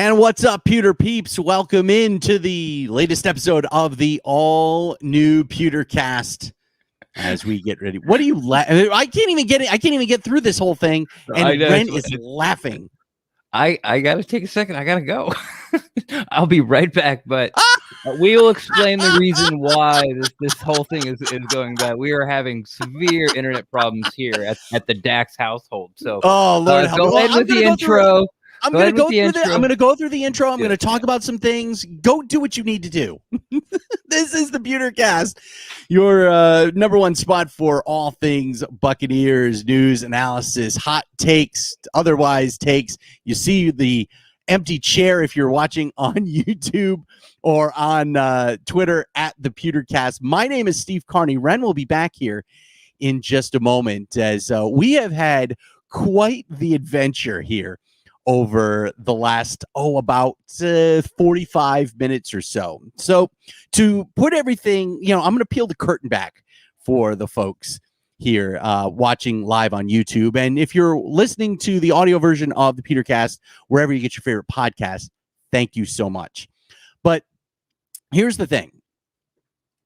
And what's up, Pewter peeps? Welcome into the latest episode of the all-new Pewtercast. As we get ready, what are you? I can't even get it. I can't even get through this whole thing, and Ren is laughing. I gotta take a second. I gotta go. I'll be right back, but we will explain the reason why this whole thing is going bad. We are having severe internet problems here at the Dax household. So, oh Lord, go ahead with the intro. I'm going to go through the intro. I'm going to talk about some things. Go do what you need to do. This is the Pewtercast, your number one spot for all things Buccaneers news, analysis, hot takes, otherwise takes. You see the empty chair if you're watching on YouTube or on Twitter at the Pewtercast. My name is Steve Carney. Ren will be back here in just a moment as we have had quite the adventure here over the last, about 45 minutes or so. So to put everything, I'm going to peel the curtain back for the folks here watching live on YouTube. And if you're listening to the audio version of the Pewtercast, wherever you get your favorite podcast, thank you so much. But here's the thing.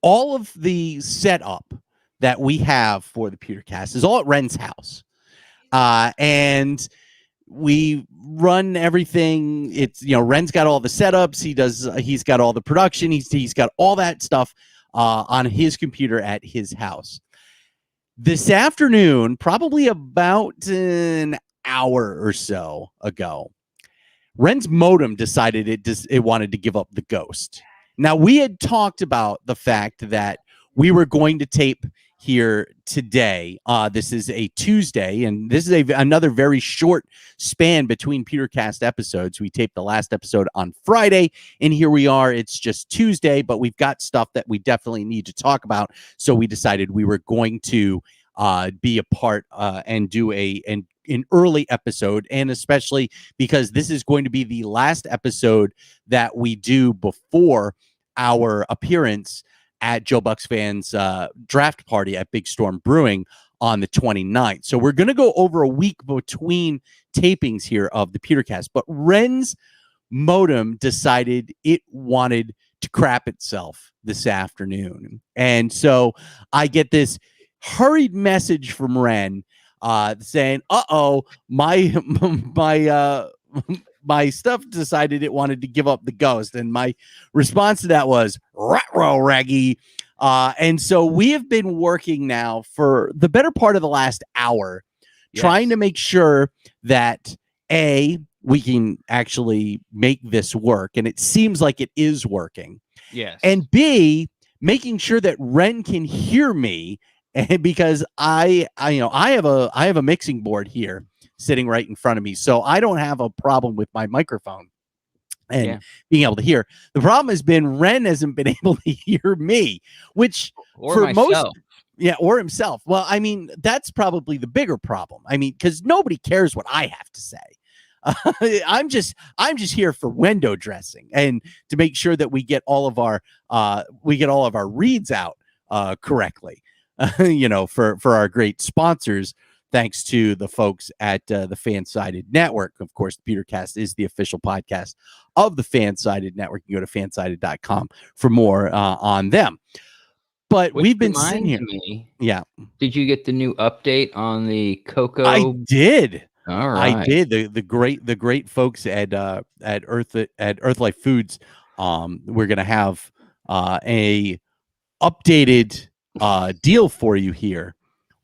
All of the setup that we have for the Pewtercast is all at Ren's house. And we run everything. It's, Ren's got all the setups. He's got all the production. He's got all that stuff on his computer at his house. This afternoon, probably about an hour or so ago, Ren's modem decided it wanted to give up the ghost. Now, we had talked about the fact that we were going to tape here today. This is a Tuesday, and this is another very short span between Pewtercast episodes. We taped the last episode on Friday, and here we are. It's just Tuesday, but we've got stuff that we definitely need to talk about. So we decided we were going to be a part and do an early episode, and especially because this is going to be the last episode that we do before our appearance at Joe Bucks fans draft party at Big Storm Brewing on the 29th. So we're going to go over a week between tapings here of the Pewtercast. But Ren's modem decided it wanted to crap itself this afternoon. And so I get this hurried message from Ren saying, my stuff decided it wanted to give up the ghost. And my response to that was, ruh-roh, Raggy. And so we have been working now for the better part of the last hour, trying to make sure that, A, we can actually make this work. And it seems like it is working. Yes. And B, making sure that Ren can hear me. And because I have a mixing board here sitting right in front of me, so I don't have a problem with my microphone and being able to hear. The problem has been Ren hasn't been able to hear me, which or for myself. Or himself. Well, I mean, that's probably the bigger problem. I mean, because nobody cares what I have to say. I'm just here for window dressing and to make sure that we get all of our reads out correctly. For our great sponsors, thanks to the folks at the Fansided Network. Of course, the Pewtercast is the official podcast of the Fansided Network. You go to fansided.com for more on them. But we've been sitting here. Yeah. Did you get the new update on the cocoa? I did. All right. I did. The great folks at Earthlife Foods. We're gonna have a updated deal for you here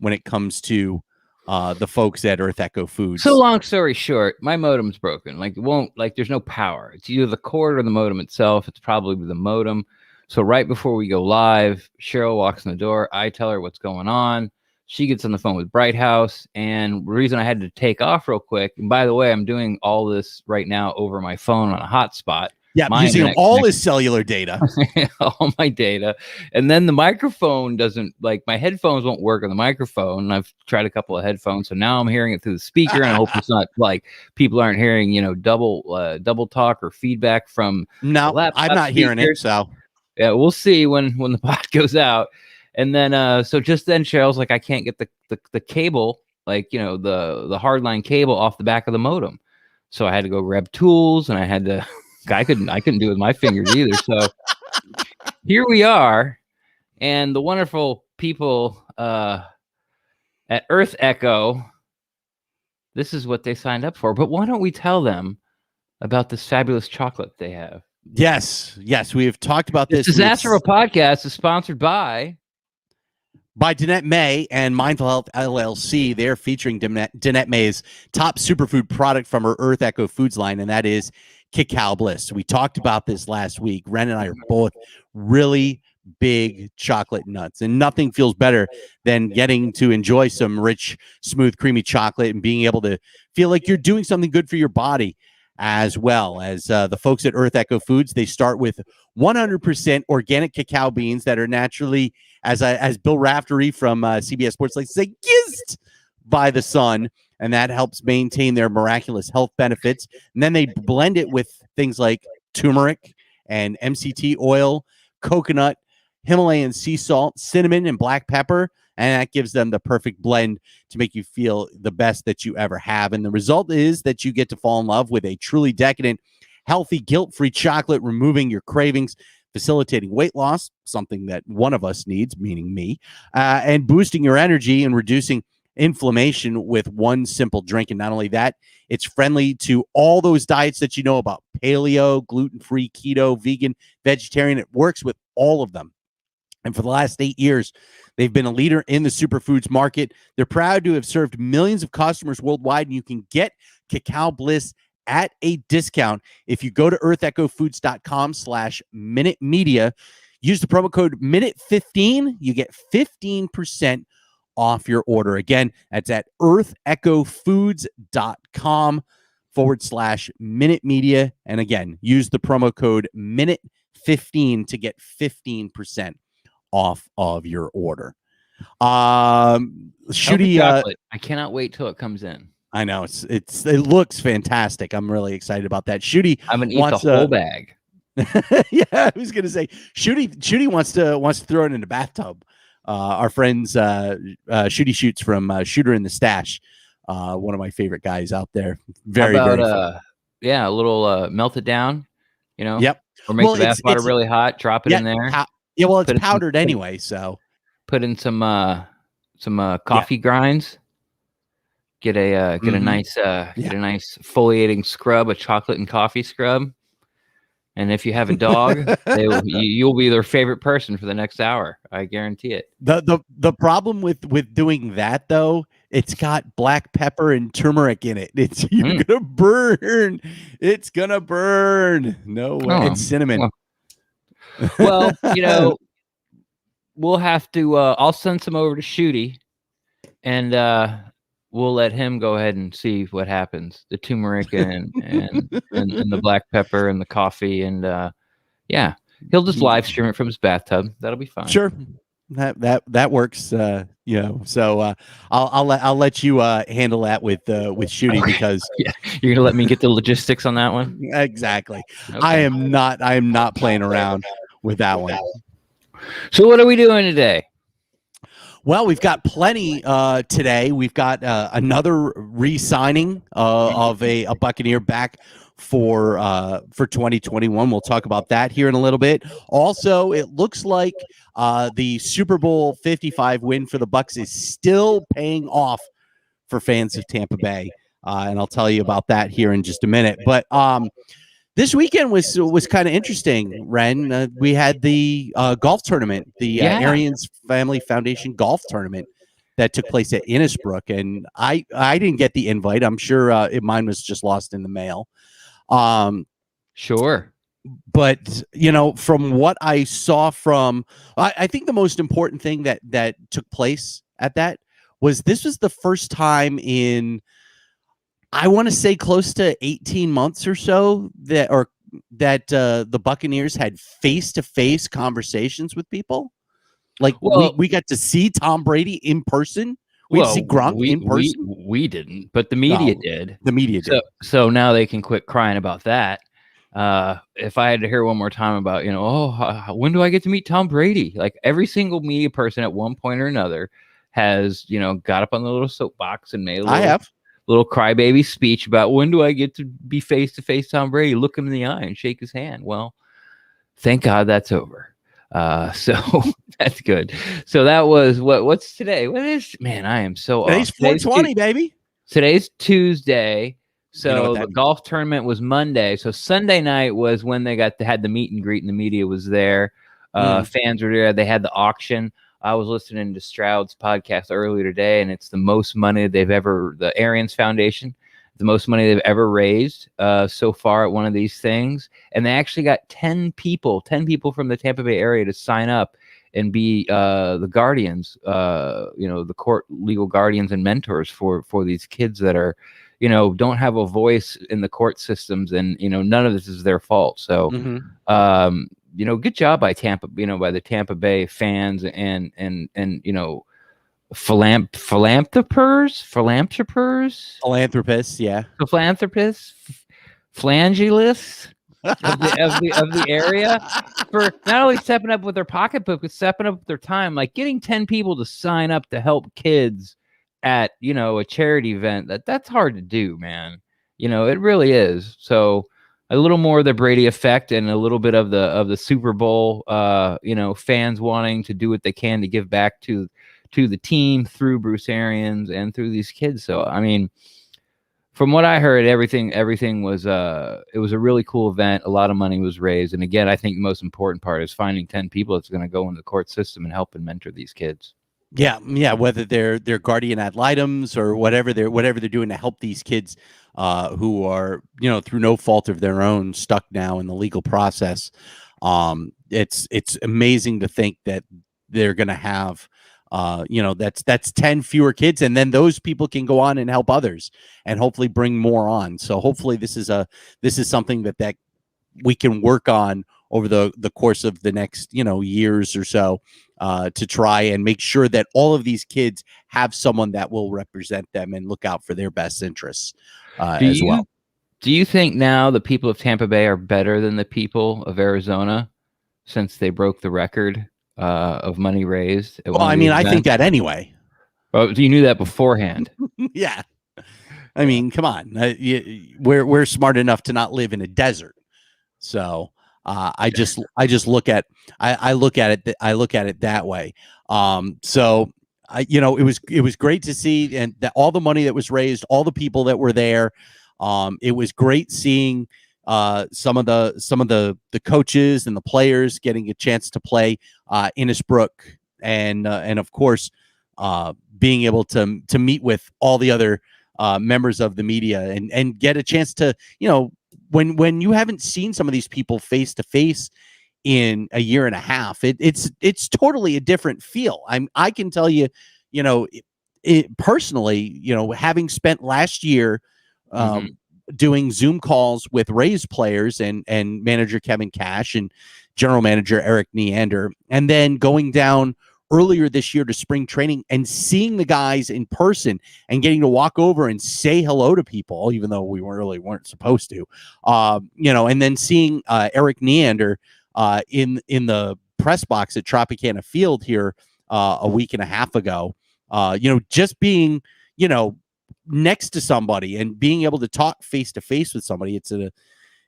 when it comes to the folks at Earth Echo Foods. So long story short, my modem's broken. There's no power. It's either the cord or the modem itself. It's probably the modem. So right before we go live, Cheryl walks in the door. I tell her what's going on. She gets on the phone with Bright House. And the reason I had to take off real quick, and by the way, I'm doing all this right now over my phone on a hotspot. Yeah, using all his cellular data. All my data. And then the microphone doesn't, my headphones won't work on the microphone. I've tried a couple of headphones, so now I'm hearing it through the speaker, and I hope it's not people aren't hearing, double talk or feedback from No, I'm not hearing it, so. Yeah, we'll see when the pod goes out. And then, so just then Cheryl's like, I can't get the cable, the hardline cable off the back of the modem. So I had to go grab tools, and I had to. I couldn't do it with my fingers either. So here we are, and the wonderful people at Earth Echo. This is what they signed up for. But why don't we tell them about this fabulous chocolate they have? Yes, we have talked about this. Disaster of a Podcast is sponsored by Danette May and Mindful Health LLC. They're featuring Danette May's top superfood product from her Earth Echo Foods line, and that is Cacao Bliss. We talked about this last week. Ren and I are both really big chocolate nuts, and nothing feels better than getting to enjoy some rich, smooth, creamy chocolate and being able to feel like you're doing something good for your body, as well as the folks at Earth Echo Foods. They start with 100% organic cacao beans that are naturally, as Bill Raftery from CBS Sports likes to say, kissed by the sun, and that helps maintain their miraculous health benefits. And then they blend it with things like turmeric and MCT oil, coconut, Himalayan sea salt, cinnamon, and black pepper, and that gives them the perfect blend to make you feel the best that you ever have. And the result is that you get to fall in love with a truly decadent, healthy, guilt-free chocolate, removing your cravings, facilitating weight loss, something that one of us needs, meaning me, and boosting your energy and reducing inflammation with one simple drink. And not only that, it's friendly to all those diets that you know about: paleo, gluten-free, keto, vegan, vegetarian. It works with all of them. And for the last 8 years, they've been a leader in the superfoods market. They're proud to have served millions of customers worldwide, and you can get Cacao Bliss at a discount if you go to earthechofoods.com/Minute Media. Use the promo code Minute15. You get 15% off your order. Again, that's at earthechofoods.com/Minute Media. And again, use the promo code Minute15 to get 15% off of your order. Shooty, I cannot wait till it comes in. I know it looks fantastic. I'm really excited about that. Shooty, I'm gonna eat the whole bag. Yeah, I was gonna say Shooty wants to throw it in the bathtub. Our friends Shooty Shoots from Shooter in the Stash, one of my favorite guys out there. Very fun. A little melt it down, Yep. Or make the bath water really hot, drop it in there. It's powdered anyway, so put in some coffee grinds. Get a nice foliating scrub, a chocolate and coffee scrub. And if you have a dog, you'll be their favorite person for the next hour. I guarantee it. The problem with doing that, though, it's got black pepper and turmeric in it. You're gonna burn. It's gonna burn. No way. And cinnamon. Well, we'll have to. I'll send some over to Shooty, and we'll let him go ahead and see what happens. The turmeric and the black pepper and the coffee, and he'll just live stream it from his bathtub. That'll be fine. Sure, that works. So I'll let you handle that with Shooty, because you're gonna let me get the logistics on that one. Exactly. Okay. I am not playing around with that one. So what are we doing today? Well, we've got plenty today. We've got another re-signing of a Buccaneer back for 2021. We'll talk about that here in a little bit. Also, it looks like the Super Bowl 55 win for the Bucs is still paying off for fans of Tampa Bay, and I'll tell you about that here in just a minute. But this weekend was kind of interesting, Ren. We had the golf tournament, the Arians Family Foundation golf tournament that took place at Innisbrook, and I didn't get the invite. I'm sure mine was just lost in the mail. Sure. But, from what I saw I think the most important thing that took place at that was this was the first time in, I want to say, close to 18 months or so that the Buccaneers had face-to-face conversations with people. Like, we got to see Tom Brady in person. We see Gronk in person. We didn't, but the media did. The media did. So now they can quit crying about that. If I had to hear one more time about, when do I get to meet Tom Brady? Like, every single media person at one point or another has, got up on the little soapbox and made little crybaby speech about when do I get to be face to face Tom Brady, look him in the eye and shake his hand. Well, thank God that's over. So that's good. So that was what's today? What is, man, I am so Today's off. 420, baby. Today's Tuesday. So You know what the that means. golf tournament was Monday. So Sunday night was when they had the meet and greet, and the media was there. Fans were there. They had the auction. I was listening to Stroud's podcast earlier today, and it's the most money the Arians Foundation, the most money they've ever raised so far at one of these things. And they actually got 10 people from the Tampa Bay area to sign up and be the guardians, the court legal guardians and mentors for these kids that are, don't have a voice in the court systems, and none of this is their fault. So good job by Tampa, by the Tampa Bay fans and philanthropists, yeah, the philanthropists, flangelists of the area, for not only stepping up with their pocketbook, but stepping up with their time. Like getting 10 people to sign up to help kids at a charity event, that's hard to do, man. It really is. So a little more of the Brady effect and a little bit of the Super Bowl, fans wanting to do what they can to give back to the team through Bruce Arians and through these kids. So, I mean, from what I heard, everything was, it was a really cool event. A lot of money was raised. And again, I think the most important part is finding 10 people that's going to go in the court system and help and mentor these kids. Yeah. Whether they're guardian ad litems or whatever they're doing to help these kids who are, through no fault of their own, stuck now in the legal process. It's amazing to think that they're going to have, that's 10 fewer kids, and then those people can go on and help others and hopefully bring more on. So hopefully this is something that we can work on over the course of the next, years or so, to try and make sure that all of these kids have someone that will represent them and look out for their best interests as well. Do you think now the people of Tampa Bay are better than the people of Arizona since they broke the record of money raised? Well, I mean, I think that anyway. Oh, you knew that beforehand. Yeah. I mean, come on. We're smart enough to not live in a desert. So I just look at it that way. So it was great to see, and that all the money that was raised, all the people that were there. It was great seeing some of the coaches and the players getting a chance to play Innisbrook, and of course being able to meet with all the other members of the media and get a chance to, when you haven't seen some of these people face to face in a year and a half, it's totally a different feel. I can tell you, personally, having spent last year doing Zoom calls with Rays players and manager Kevin Cash and general manager Eric Neander, and then going down earlier this year to spring training and seeing the guys in person and getting to walk over and say hello to people, even though we weren't supposed to, and then seeing Eric Neander in the press box at Tropicana Field here a week and a half ago, just being, next to somebody and being able to talk face to face with somebody.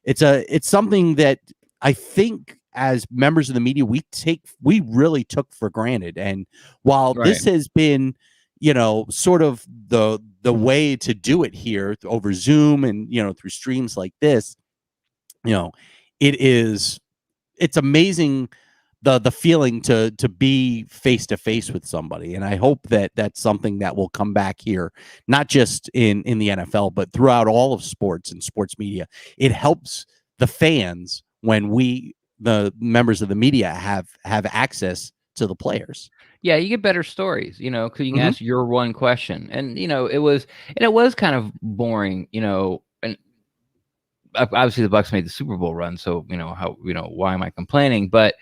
It's something that I think as members of the media, we really took for granted. And while this has been, sort of the way to do it here over Zoom and, through streams like this, it's amazing the feeling to be face to face with somebody. And I hope that that's something that will come back here, not just in the NFL, but throughout all of sports and sports media. It helps the fans when the members of the media have access to the players. Yeah, you get better stories, because you can ask your one question. And, it was kind of boring, and obviously the Bucs made the Super Bowl run. So, why am I complaining? But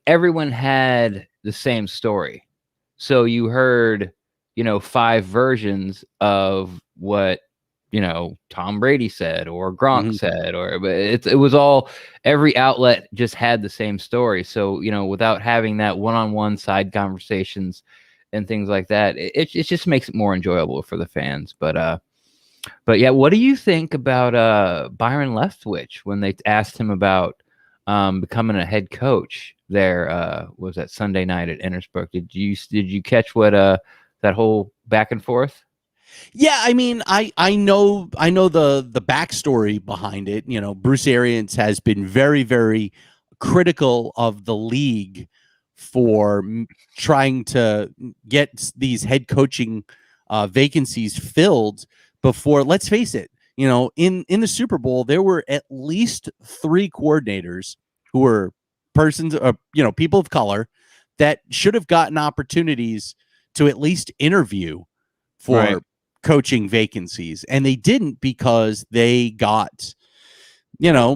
everyone had the same story. So you heard, 5 versions of what, Tom Brady said or Gronk said, but it was all, every outlet just had the same story. So, without having that one-on-one side conversations and things like that. It just makes it more enjoyable for the fans. But yeah, what do you think about Byron Leftwich when they asked him about becoming a head coach there? Was that Sunday night at Innisbrook? Did you catch what that whole back and forth? Yeah, I mean, I know the backstory behind it. You know, Bruce Arians has been very, very critical of the league for trying to get these head coaching vacancies filled before. Let's face it, you know, in the Super Bowl, there were at least 3 coordinators who were persons, people of color that should have gotten opportunities to at least interview for Right. coaching vacancies, and they didn't because they got,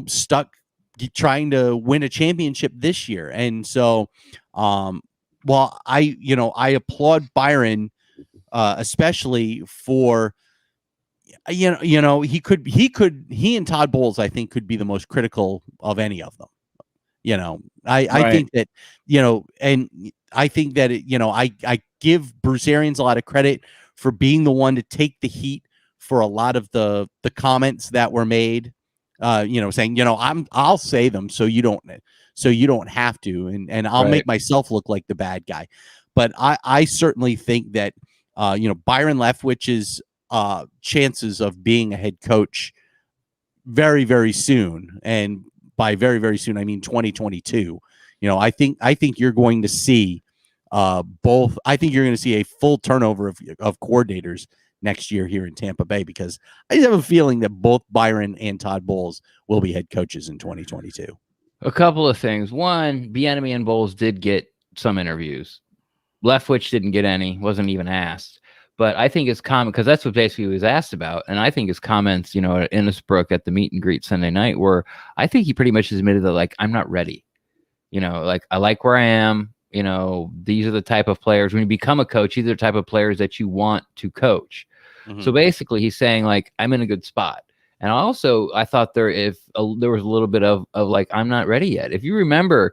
stuck trying to win a championship this year. And so, while I applaud Byron, especially for, he and Todd Bowles, I think, could be the most critical of any of them. I think that, and I think that, I give Bruce Arians a lot of credit for being the one to take the heat for a lot of the comments that were made, saying, I'll say them so you don't have to, and I'll make myself look like the bad guy. But I certainly think that, Byron Leftwich's chances of being a head coach very, very soon, and by very, very soon, I mean 2022. I think you're going to see both. I think you're going to see a full turnover of coordinators next year here in Tampa Bay, because I just have a feeling that both Byron and Todd Bowles will be head coaches in 2022. A couple of things. One, Bieniemy and Bowles did get some interviews. Leftwich didn't get any, wasn't even asked. But I think his comment, because that's what basically he was asked about, and I think his comments, at Innisbrook at the meet and greet Sunday night were, I think he pretty much admitted that, like, I'm not ready. I like where I am. These are the type of players, when you become a coach, these are the type of players that you want to coach. Mm-hmm. So basically he's saying, like, I'm in a good spot. And also, I thought there was a little bit of like, I'm not ready yet. If you remember,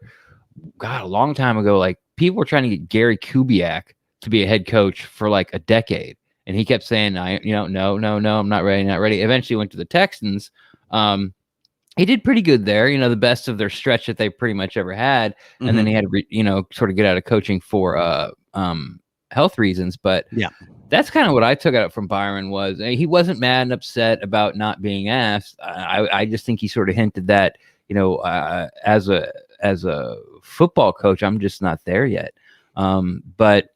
God, a long time ago, like, people were trying to get Gary Kubiak to be a head coach for like a decade. And he kept saying, no, I'm not ready. Eventually went to the Texans. He did pretty good there, the best of their stretch that they pretty much ever had. And then he had to, sort of get out of coaching for health reasons. But yeah, that's kind of what I took out from Byron. Was he wasn't mad and upset about not being asked. I just think he sort of hinted that, as a football coach, I'm just not there yet. But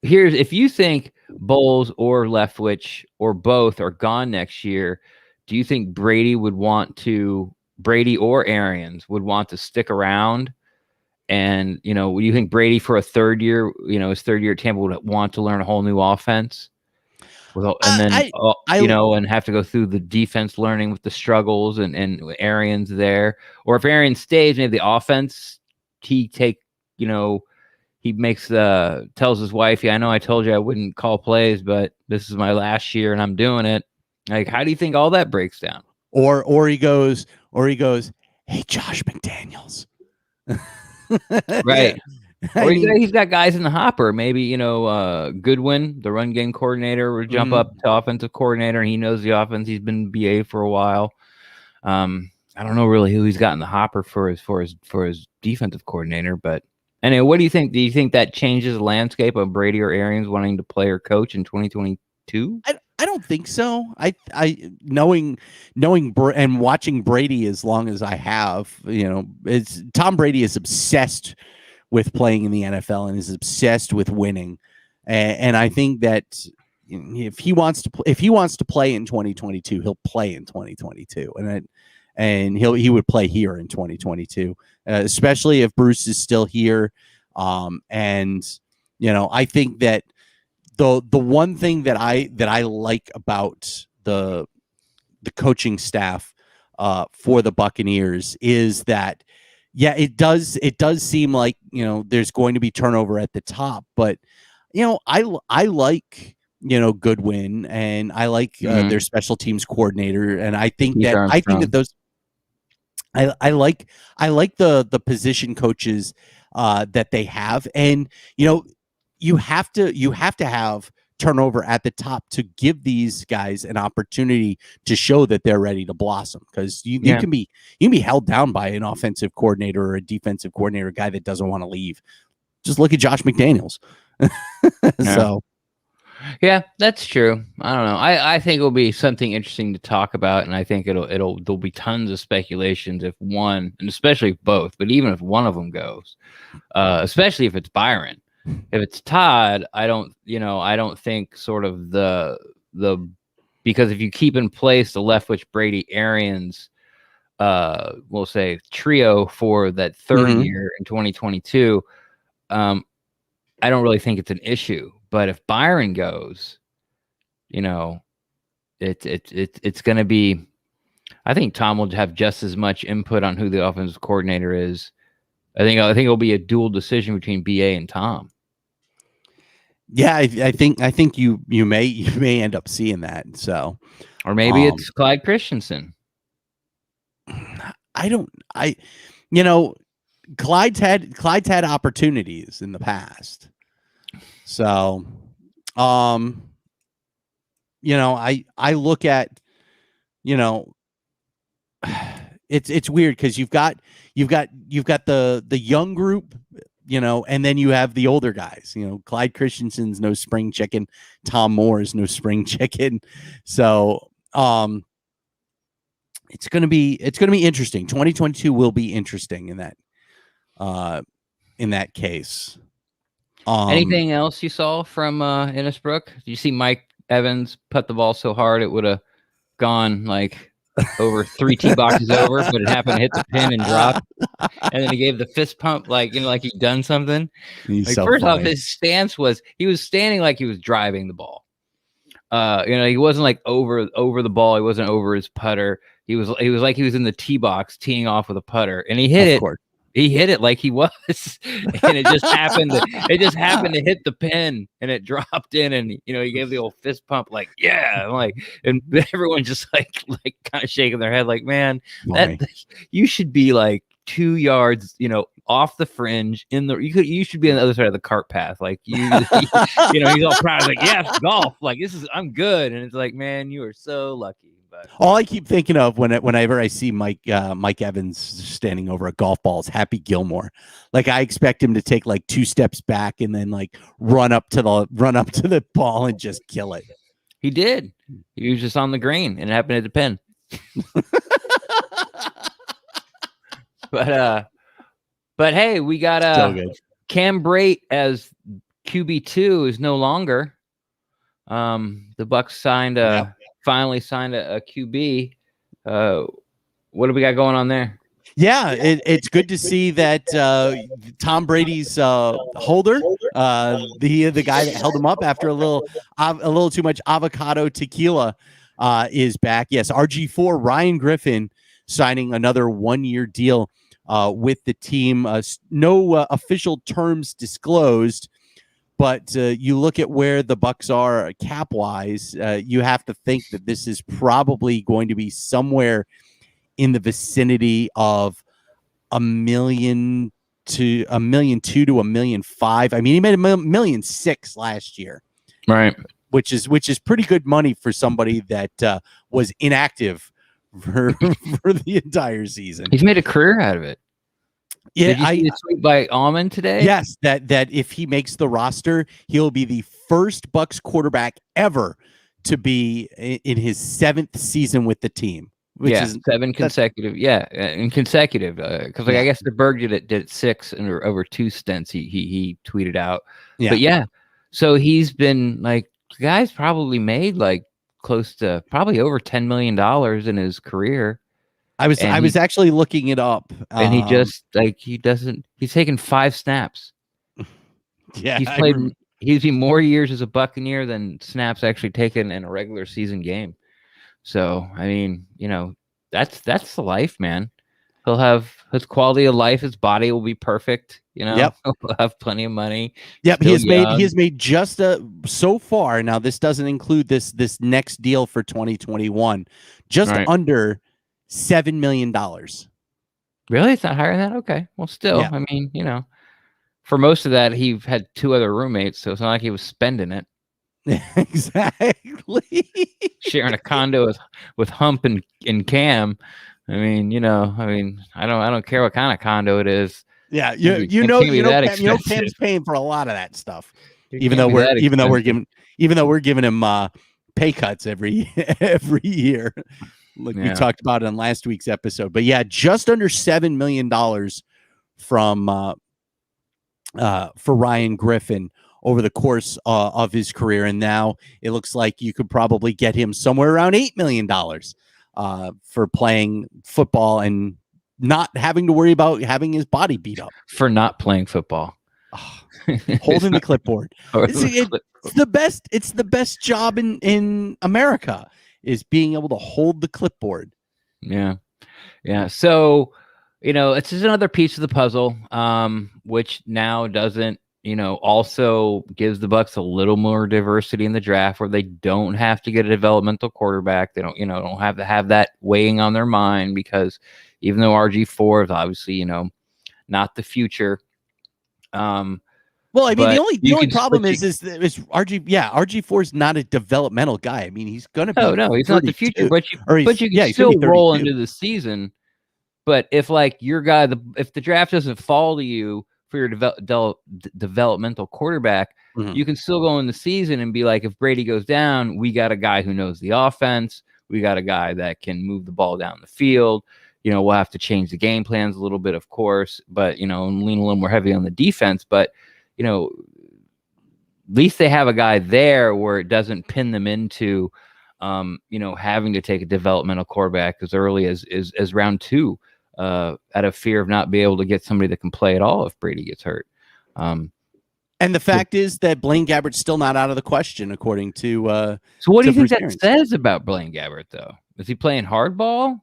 if you think Bowles or Leftwich or both are gone next year, do you think Brady or Arians would want to stick around? And, would you think Brady for a third year, his third year at Tampa, would want to learn a whole new offense? And have to go through the defense learning with the struggles and Arians there? Or if Arians stays, maybe the offense, he tells his wife, yeah, I know I told you I wouldn't call plays, but this is my last year and I'm doing it. Like, how do you think all that breaks down? Or he goes, hey, Josh McDaniels. Right. Or he's got guys in the hopper. Maybe, Goodwin, the run game coordinator, would jump up to offensive coordinator, and he knows the offense. He's been BA for a while. I don't know really who he's got in the hopper for his defensive coordinator, but anyway, what do you think? Do you think that changes the landscape of Brady or Arians wanting to play or coach in 2022? I don't think so. I knowing and watching Brady as long as I have, Tom Brady is obsessed with playing in the NFL and is obsessed with winning, and I think that if he wants to play in 2022, he'll play in 2022, and he would play here in 2022, especially if Bruce is still here, and I think that. The one thing that I like about the coaching staff for the Buccaneers is that, yeah, it does seem like there's going to be turnover at the top, but I like Goodwin, and I like their special teams coordinator, and I think that those I like the position coaches that they have, and you have to have turnover at the top to give these guys an opportunity to show that they're ready to blossom, because you can be held down by an offensive coordinator or a defensive coordinator, a guy that doesn't want to leave. Just look at Josh McDaniels. So yeah, that's true. I don't know. I think it'll be something interesting to talk about, and I think there'll be tons of speculations if one, and especially if both, but even if one of them goes, especially if it's Byron. If it's Todd, I don't think sort of the because if you keep in place the Leftwich, Brady, Arians, we'll say trio for that third year in 2022, I don't really think it's an issue. But if Byron goes, it's going to be. I think Tom will have just as much input on who the offensive coordinator is. I think it'll be a dual decision between BA and Tom. Yeah, I think you may end up seeing that. So, or maybe it's Clyde Christensen. Clyde's had opportunities in the past. So, I look at, it's weird because you've got the young group, and then you have the older guys. Clyde Christensen's no spring chicken, Tom Moore is no spring chicken. So, it's gonna be interesting. 2022 will be interesting in that case. Anything else you saw from Innisbrook? Did you see Mike Evans put the ball so hard it would have gone like over 3 tee boxes over, but it happened to hit the pin and drop? And then he gave the fist pump like he'd done something. First off, his stance was he was standing like he was driving the ball. He wasn't like over the ball. He wasn't over his putter. He was like he was in the tee box teeing off with a putter, and he hit it. He hit it like he was, and it just happened to hit the pin, and it dropped in, and he gave the old fist pump, like and everyone just like kind of shaking their head, like, man, you should be like 2 yards, off the fringe you should be on the other side of the cart path, like he's all proud, like, yes, golf, like I'm good, and it's like, man, you are so lucky. But all I keep thinking of whenever I see Mike Evans standing over a golf ball is Happy Gilmore. Like, I expect him to take like 2 steps back and then like run up to the ball and just kill it. He did. He was just on the green and it happened at the pin. But hey, we got Cam Brate as QB2 is no longer. The Bucs finally signed a QB. What do we got going on there? Yeah, it's good to see that Tom Brady's holder, the guy that held him up after a little too much avocado tequila, is back. Yes, RG4 Ryan Griffin signing another 1-year deal with the team. No official terms disclosed. But you look at where the Bucs are cap-wise, you have to think that this is probably going to be somewhere in the vicinity of $1.2 million to $1.5 million to $1.5 million. I mean, he made $1.6 million last year, right? Which is pretty good money for somebody that was inactive for the entire season. He's made a career out of it. Yeah, did you see the tweet by Almond today? Yes, that if he makes the roster, he'll be the first Bucs quarterback ever to be in his 7th season with the team. Which is 7 consecutive. Yeah, and consecutive. Because I guess the Berg did it 6 and over 2 stints. He tweeted out. Yeah. But yeah, so he's been like, the guy's probably made like close to probably over $10 million in his career. I was actually looking it up, and he just he's taken 5 snaps. Yeah, he's been more years as a Buccaneer than snaps actually taken in a regular season game. So I mean, that's the life, man. He'll have his quality of life. His body will be perfect. Yep. He'll have plenty of money. Yep. He has made just so far. Now this doesn't include this next deal for 2021, just under $7 million. Really? It's not higher than that? Okay. Well, still, yeah. I mean, for most of that, he had 2 other roommates, so it's not like he was spending it. Exactly. Sharing a condo with Hump and Cam. I mean, I don't care what kind of condo it is. Yeah, It can't be that expensive. Cam's paying for a lot of that stuff. It Even can't though be that we're giving him pay cuts every year, like we talked about in last week's episode. But yeah, just under $7 million from for Ryan Griffin over the course of his career, and now it looks like you could probably get him somewhere around $8 million for playing football and not having to worry about having his body beat up for not playing football. Holding the clipboard. It's the best. It's the best job in America, is being able to hold the clipboard. Yeah. So, it's just another piece of the puzzle, which now doesn't, also gives the Bucs a little more diversity in the draft, where they don't have to get a developmental quarterback. They don't have to have that weighing on their mind, because even though RG4 is obviously, not the future. Well, I mean, the only problem is RG4 is not a developmental guy. I mean, he's gonna be no, he's not the future, but you can still roll into the season. But if your guy, if the draft doesn't fall to you for your developmental quarterback, you can still go in the season and be like, if Brady goes down, we got a guy who knows the offense. We got a guy that can move the ball down the field. We'll have to change the game plans a little bit, of course, but and lean a little more heavy on the defense. But at least they have a guy there where it doesn't pin them into, having to take a developmental quarterback as early as round 2, out of fear of not being able to get somebody that can play at all if Brady gets hurt. And the fact is that Blaine Gabbert's still not out of the question, according to. So what do you think that says about Blaine Gabbert, though? Is he playing hardball?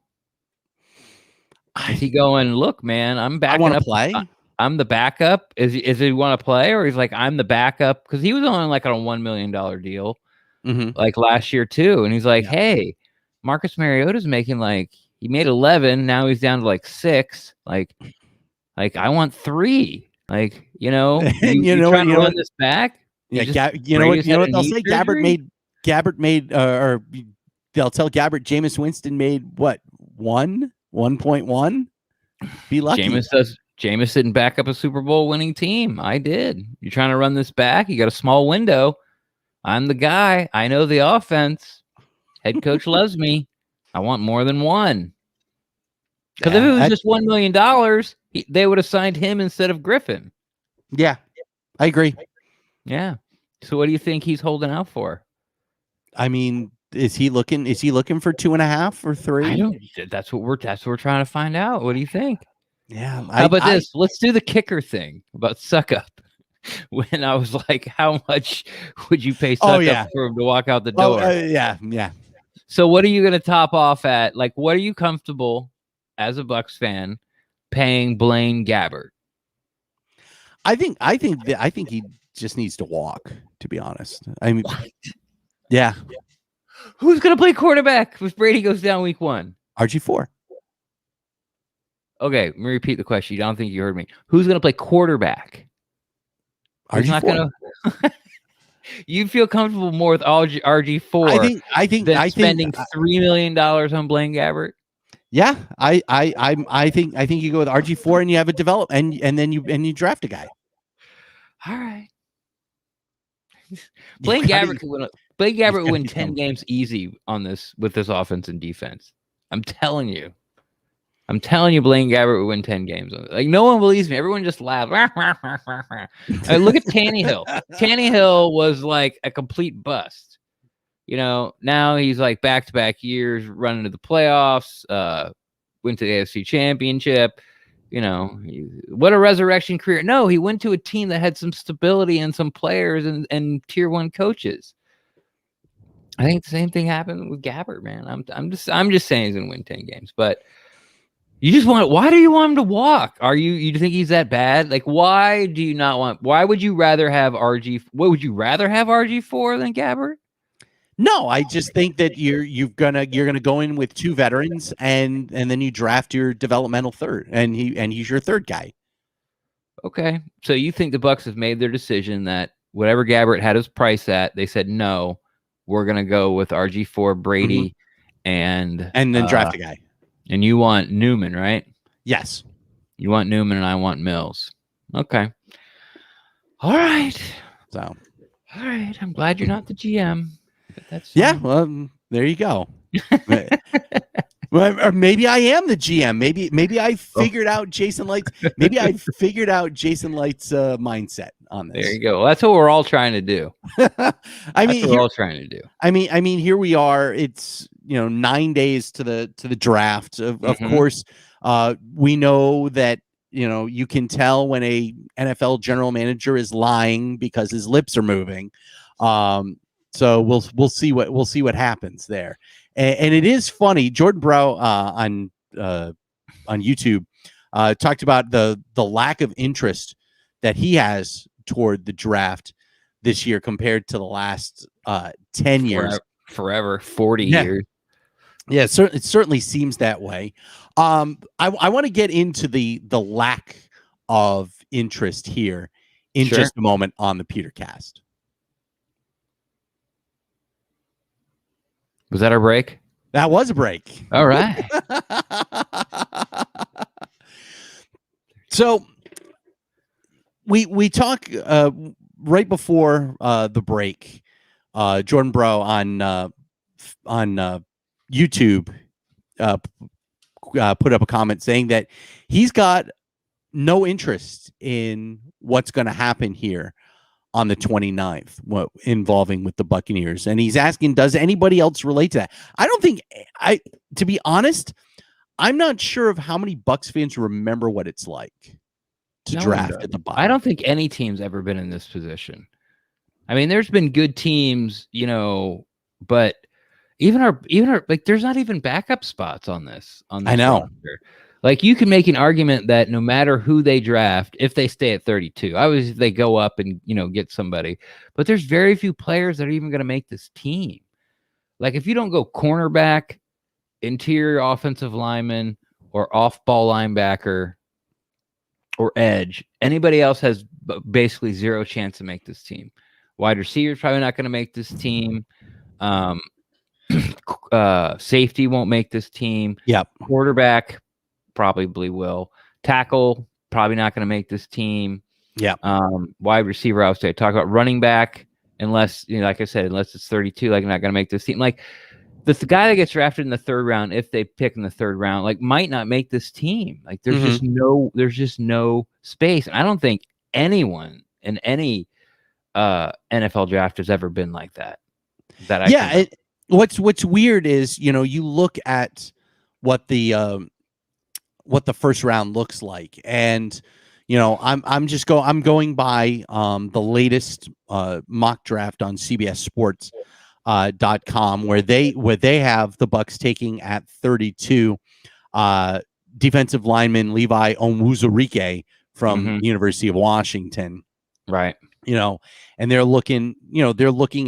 Is he going, look, man, I'm backing up. Play. I'm the backup. Is he want to play, or he's like, I'm the backup? Because he was on like on a $1 million deal, like last year too. And he's like, hey, Marcus Mariota's making he made 11. Now he's down to like 6. Like I want 3. You trying to run this back? Yeah, you know what they'll say? Gabbert made, or they'll tell Gabbert Jameis Winston made what, 1.1. Be lucky. Jameis didn't back up a Super Bowl winning team. I did. You're trying to run this back? You got a small window. I'm the guy. I know the offense. Head coach loves me. I want more than 1. Because if it was just $1 million, they would have signed him instead of Griffin. Yeah, I agree. Yeah. So what do you think he's holding out for? I mean, is he looking for 2.5 or 3? I don't. That's what we're trying to find out. What do you think? Yeah. How about this? Let's do the kicker thing about Suck Up. When I was like, how much would you pay Suck Up for him to walk out the door? Yeah. So what are you going to top off at? What are you comfortable as a Bucs fan paying Blaine Gabbert? I think he just needs to walk, to be honest. I mean, what? Yeah. Who's going to play quarterback if Brady goes down week 1? RG4. Okay, let me repeat the question. I don't think you heard me. Who's going to play quarterback? RG4. Not gonna... You feel comfortable more with RG4? I think spending $3 million on Blaine Gabbert. Yeah, I think you go with RG4 and you have a develop and then you draft a guy. All right. Blaine Gabbert would win 10 games easy on this with this offense and defense. I'm telling you, Blaine Gabbert would win 10 games. No one believes me. Everyone just laughs. Look at Tannehill. Tannehill was like a complete bust. Now he's like back-to-back years running to the playoffs, went to the AFC Championship. What a resurrection career. No, he went to a team that had some stability and some players and tier 1 coaches. I think the same thing happened with Gabbert, man. I'm just saying he's gonna win 10 games, but why do you want him to walk? You think he's that bad? Why would you rather have RG4 than Gabbert? No, I just think that you're gonna go in with 2 veterans and then you draft your developmental third, and he's your third guy. Okay. So you think the Bucks have made their decision that whatever Gabbert had his price at, they said, no, we're going to go with RG4, Brady, and then draft a guy. And you want Newman, right? Yes. You want Newman and I want Mills. Okay. All right. So. All right. I'm glad you're not the GM. But that's fine. Yeah. Well, there you go. Or maybe I am the GM. Maybe I figured out Jason Light's. Maybe I figured out Jason Light's mindset on this. There you go. Well, that's what we're all trying to do. We're all trying to do. I mean, here we are. It's 9 days to the draft. Of course, we know that you can tell when a NFL general manager is lying because his lips are moving. So we'll see what happens there. And it is funny. Jordan Brow on YouTube talked about the lack of interest that he has toward the draft this year compared to the last 10 years. Forever 40 years. Yeah, it certainly seems that way. I want to get into the lack of interest here in just a moment on the PeterCast. Was that our break? That was a break. All right. So we talk right before the break. Jordan Brow on YouTube put up a comment saying that he's got no interest in what's going to happen here on the 29th, involving with the Buccaneers. And he's asking, does anybody else relate to that? I don't think to be honest, I'm not sure of how many Bucs fans remember what it's like to draft at the bottom. I don't think any team's ever been in this position. I mean, there's been good teams, but even our like, there's not even backup spots on this. I know. Roster. Like, you can make an argument that no matter who they draft, if they stay at 32, obviously they go up and, get somebody, but there's very few players that are even going to make this team. Like, if you don't go cornerback, interior offensive lineman, or off-ball linebacker, or edge, anybody else has basically zero chance to make this team. Wide receiver's probably not going to make this team. Safety won't make this team. Yep. Quarterback probably will. Tackle, probably not going to make this team. Yeah. Wide receiver, I would say. Talk about running back, unless, like I said, unless it's 32, like, not going to make this team. Like, the guy that gets drafted in the third round, if they pick in the third round, like, might not make this team. Like, there's just no space. And I don't think anyone in any NFL draft has ever been like that. What's weird is, you look at what the first round looks like, and I'm going by the latest mock draft on CBSSports.com, where they have the Bucs taking at 32 defensive lineman Levi Onwuzurike from the University of Washington. Right. And they're looking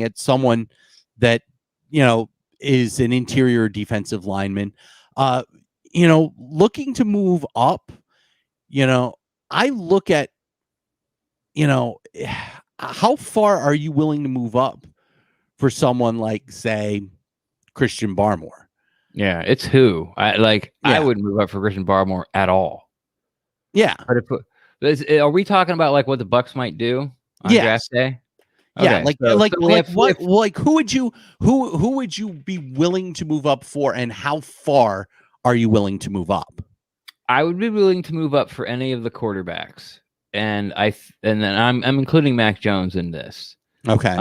at someone that is an interior defensive lineman, looking to move up. I look at, how far are you willing to move up for someone like, say, Christian Barmore? Yeah, it's who I wouldn't move up for Christian Barmore at all. Yeah. Are we talking about like what the Bucs might do on draft day? Okay, who would you be willing to move up for, and how far are you willing to move up? I would be willing to move up for any of the quarterbacks, and then I'm including Mac Jones in this. Okay.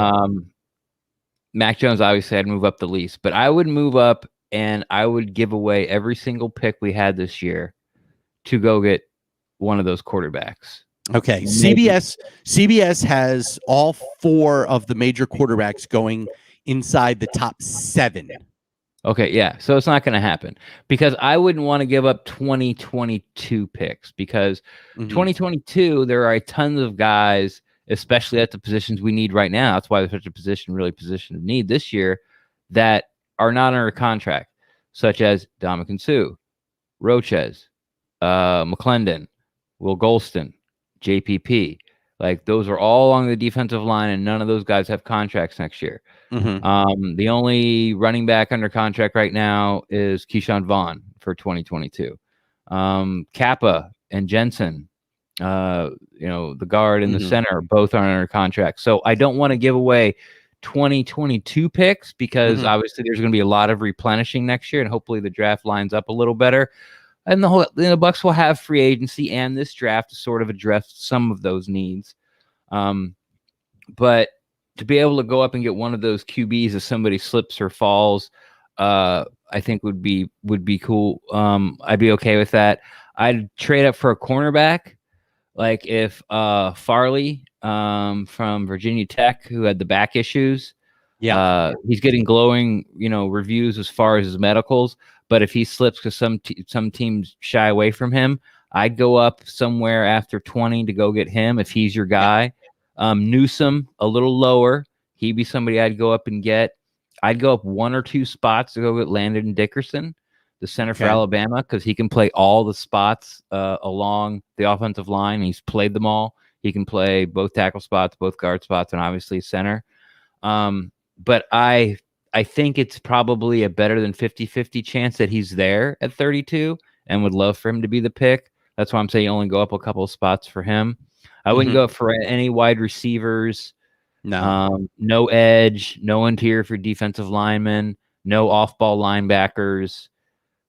Mac Jones, obviously, I'd move up the least, but I would move up and I would give away every single pick we had this year to go get one of those quarterbacks. Okay, CBS has all four of the major quarterbacks going inside the top 7. Okay, yeah. So it's not going to happen, because I wouldn't want to give up 2022 picks, because 2022, there are a ton of guys, especially at the positions we need right now. That's why there's such a position of need this year, that are not under contract, such as Ndamukong Suh, Roches, McClendon, Will Golston, JPP. Like those are all along the defensive line, and none of those guys have contracts next year. The only running back under contract right now is Keyshawn Vaughn for 2022. Kappa and Jensen, the guard and the center, both are under contract. So I don't want to give away 2022 picks because obviously there's going to be a lot of replenishing next year, and hopefully the draft lines up a little better. And the Bucks will have free agency and this draft to sort of address some of those needs. But to be able to go up and get one of those QBs if somebody slips or falls, I think would be cool. I'd be okay with that. I'd trade up for a cornerback, like if Farley from Virginia Tech, who had the back issues. Yeah, he's getting glowing, reviews as far as his medicals. But if he slips because some teams shy away from him, I'd go up somewhere after 20 to go get him if he's your guy. Newsome, a little lower. He'd be somebody I'd go up and get. I'd go up 1 or 2 spots to go get Landon Dickerson, the center for Alabama, because he can play all the spots along the offensive line. He's played them all. He can play both tackle spots, both guard spots, and obviously center. But I think it's probably a better than 50-50 chance that he's there at 32 and would love for him to be the pick. That's why I'm saying you only go up a couple of spots for him. I wouldn't go up for any wide receivers. No edge, no interior for defensive linemen, no off-ball linebackers.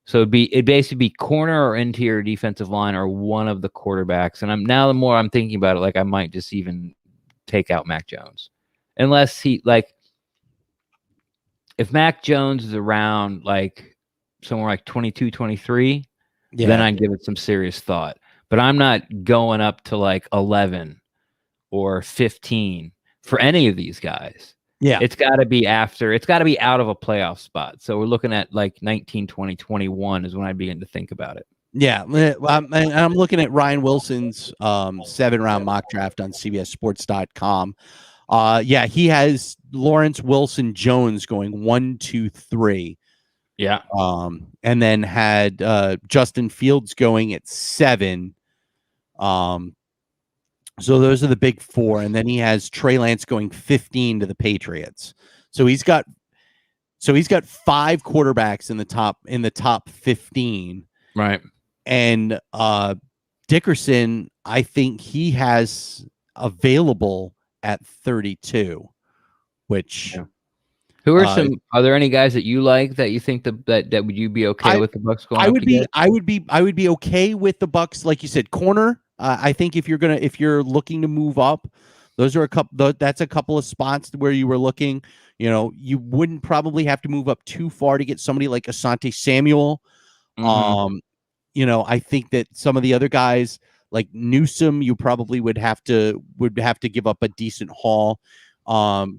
So it'd basically be corner or interior defensive line or one of the quarterbacks. And the more I'm thinking about it, like I might just even take out Mac Jones. Unless if Mac Jones is around like somewhere like 22, 23, then I'd give it some serious thought. But I'm not going up to like 11 or 15 for any of these guys. Yeah. It's got to be out of a playoff spot. So we're looking at like 19, 20, 21 is when I begin to think about it. Yeah. I'm looking at Ryan Wilson's 7-round mock draft on CBSSports.com. He has Lawrence Wilson Jones going 1, 2, 3. Yeah. And then had Justin Fields going at 7. So those are the big 4, and then he has Trey Lance going 15 to the Patriots. So he's got 5 quarterbacks in the top 15. Right. And Dickerson, I think he has available at 32, which who are are there any guys that you like that you think that would you be okay with the Bucks going? I would be okay with the Bucks, like you said, corner. I think if you're looking to move up, those are that's a couple of spots where you were looking. You wouldn't probably have to move up too far to get somebody like Asante Samuel. I think that some of the other guys like Newsome, you probably would have to give up a decent haul,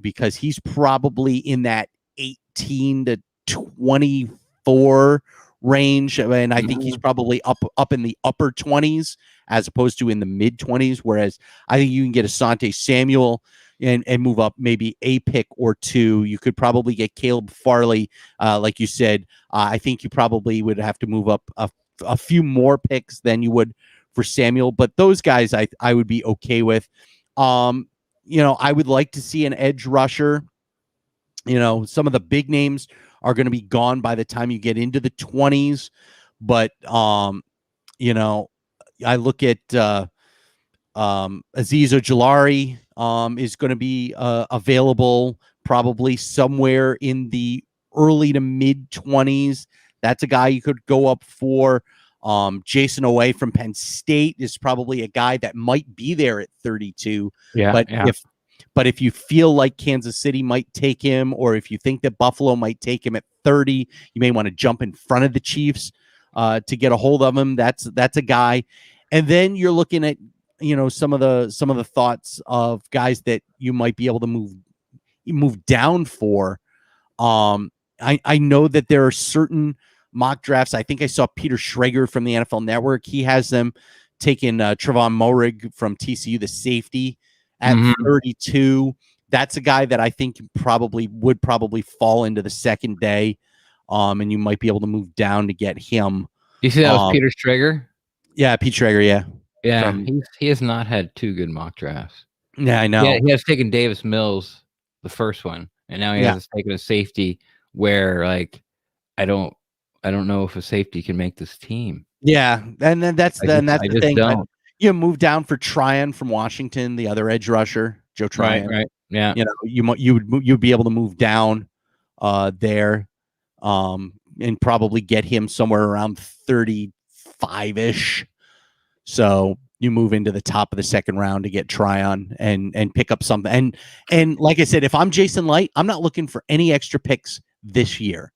because he's probably in that 18 to 24 range, and I think he's probably up in the upper 20s as opposed to in the mid 20s. Whereas I think you can get Asante Samuel and move up maybe a pick or 2. You could probably get Caleb Farley, like you said. I think you probably would have to move up a few more picks than you would for Samuel, but those guys I would be okay with. I would like to see an edge rusher. Some of the big names are going to be gone by the time you get into the 20s. But, I look at Azeez Ojulari is going to be available probably somewhere in the early to mid 20s. That's a guy you could go up for. Jason Owe from Penn State is probably a guy that might be there at 32. But if you feel like Kansas City might take him, or if you think that Buffalo might take him at 30, you may want to jump in front of the Chiefs to get a hold of him. That's a guy. And then you're looking at some of the thoughts of guys that you might be able to move down for. I know that there are certain mock drafts. I think I saw Peter Schrager from the NFL Network. He has them taking Trevon Moehrig from TCU, the safety, at 32. That's a guy that I think would probably fall into the second day, and you might be able to move down to get him. You see that was Peter Schrager? Yeah, Pete Schrager, yeah. Yeah, he has not had 2 good mock drafts. Yeah, I know. Yeah, he has taken Davis Mills, the first one, and now he has taken a safety where, like, I don't know if a safety can make this team. Yeah, and then that's the thing. But Don't. you move down for Tryon from Washington, the other edge rusher, Joe Tryon. Right. Yeah. You know, you'd be able to move down there, and probably get him somewhere around 35-ish. So you move into the top of the second round to get Tryon and pick up something. And like I said, if I'm Jason Light, I'm not looking for any extra picks this year.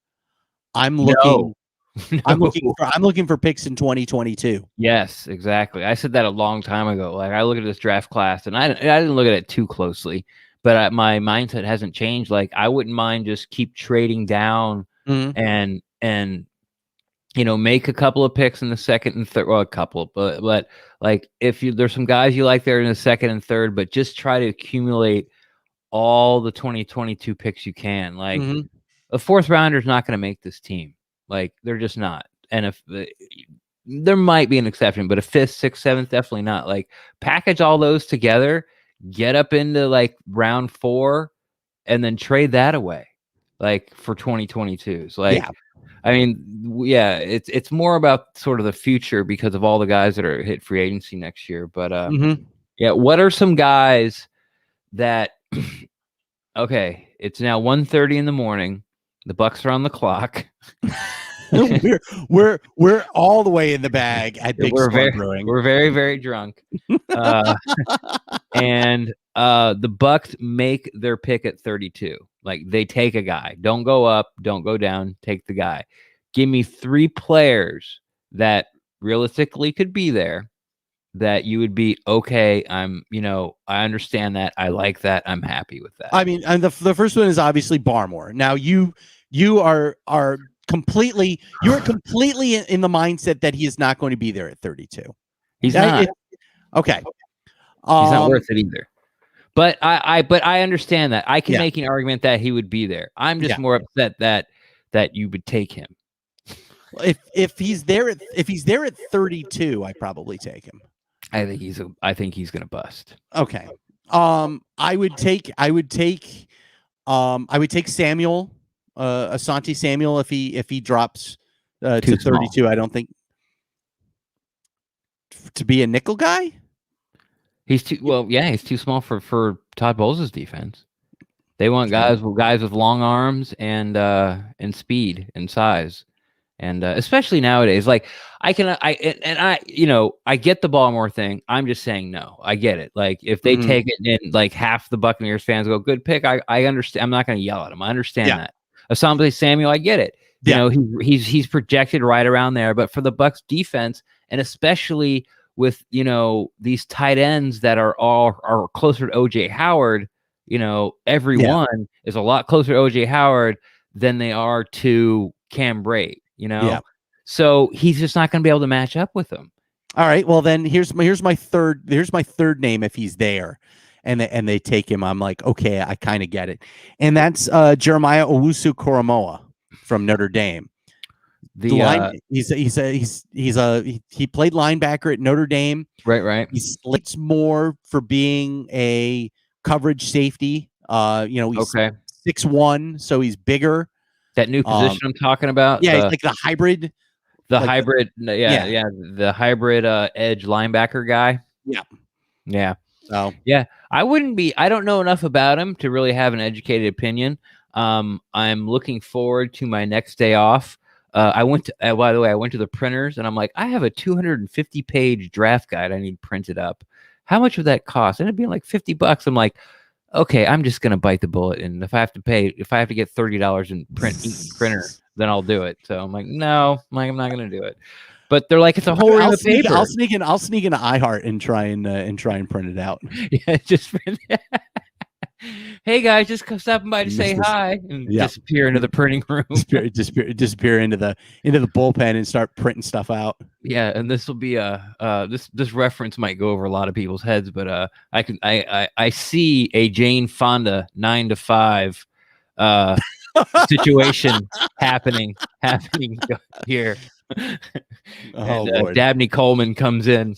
I'm looking I'm looking for picks in 2022. Yes, exactly. I said that a long time ago. Like, I look at this draft class, and I didn't look at it too closely, but my mindset hasn't changed. Like, I wouldn't mind just keep trading down and make a couple of picks in the second and third. Well, a couple, but like, if there's some guys you like there in the second and third, but just try to accumulate all the 2022 picks you can. Like, a fourth rounder is not going to make this team. Like, they're just not. And if there might be an exception, but a fifth, sixth, seventh, definitely not. Like, package all those together, get up into like round 4, and then trade that away, like, for 2022s. Like, I mean, it's more about sort of the future because of all the guys that are hit free agency next year. But what are some guys that? Okay, it's now 1:30 in the morning. The Bucks are on the clock. we're all the way in the bag at Big Storm Brewing. We're very, very drunk. And the Bucks make their pick at 32. Like, they take a guy. Don't go up, don't go down, take the guy. Give me 3 players that realistically could be there that you would be okay. I understand that. I like that. I'm happy with that. I mean, and the first one is obviously Barmore. Now you are completely in the mindset that he is not going to be there at 32. He's not. Okay. He's not worth it either. But I understand that. I can make an argument that he would be there. I'm just more upset that you would take him. If he's there at 32, I probably take him. I think he's going to bust. Okay. I would take Samuel, Asante Samuel, if he drops to 32. Small. I don't think to be a nickel guy. He's too small for Todd Bowles' defense. They want guys with long arms and speed and size. And especially nowadays, like, I get the Baltimore thing. I'm just saying no. I get it. Like, if they take it and like half the Buccaneers fans go, good pick, I understand. I'm not going to yell at them. I understand that. Asante Samuel, I get it. You know, he's projected right around there. But for the Bucs defense, and especially with these tight ends that are closer to OJ Howard, everyone is a lot closer to OJ Howard than they are to Cam Brate. So he's just not going to be able to match up with them. All right. Well, then here's my third name. If he's there and they take him, I'm like, okay, I kind of get it. And that's Jeremiah Owusu-Koramoah from Notre Dame. He played linebacker at Notre Dame. Right. He slates more for being a coverage safety. He's 6'1", so he's bigger. That new position I'm talking about. Yeah, it's like the hybrid. The hybrid edge linebacker guy. Yeah. So I don't know enough about him to really have an educated opinion. I'm looking forward to my next day off. I went to the printers, and I'm like, I have a 250-page draft guide I need printed up. How much would that cost? And it'd be like $50. I'm like, okay, I'm just gonna bite the bullet, and if I have to get $30 in printer, then I'll do it. So I'm like, no, I'm not gonna do it. But they're like, it's a whole ream of paper. I'll sneak into iHeart and try and print it out. Yeah, just print it. Hey guys, just stopping by to say hi, and disappear into the printing room. disappear into the bullpen and start printing stuff out. Yeah, and this will be this reference might go over a lot of people's heads, but I see a Jane Fonda 9 to 5 situation happening here. And Lord. Dabney Coleman comes in.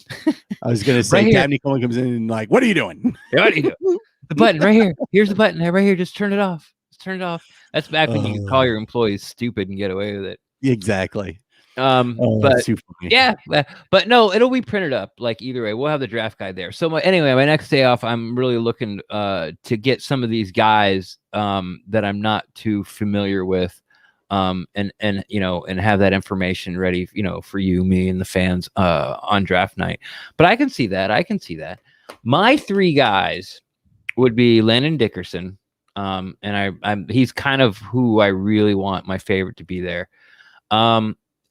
I was gonna say, Dabney Coleman comes in and like, what are you doing? What are you doing? The button right here. Here's the button right here. Just turn it off. Just turn it off. That's back when you could call your employees stupid and get away with it. Exactly. But yeah, but no, it'll be printed up. Like either way, we'll have the draft guide there. So anyway, my next day off, I'm really looking to get some of these guys that I'm not too familiar with, and you know, and have that information ready, you know, for you, me, and the fans on draft night. But I can see that. My 3 guys would be Landon Dickerson, and he's kind of who I really want my favorite to be there.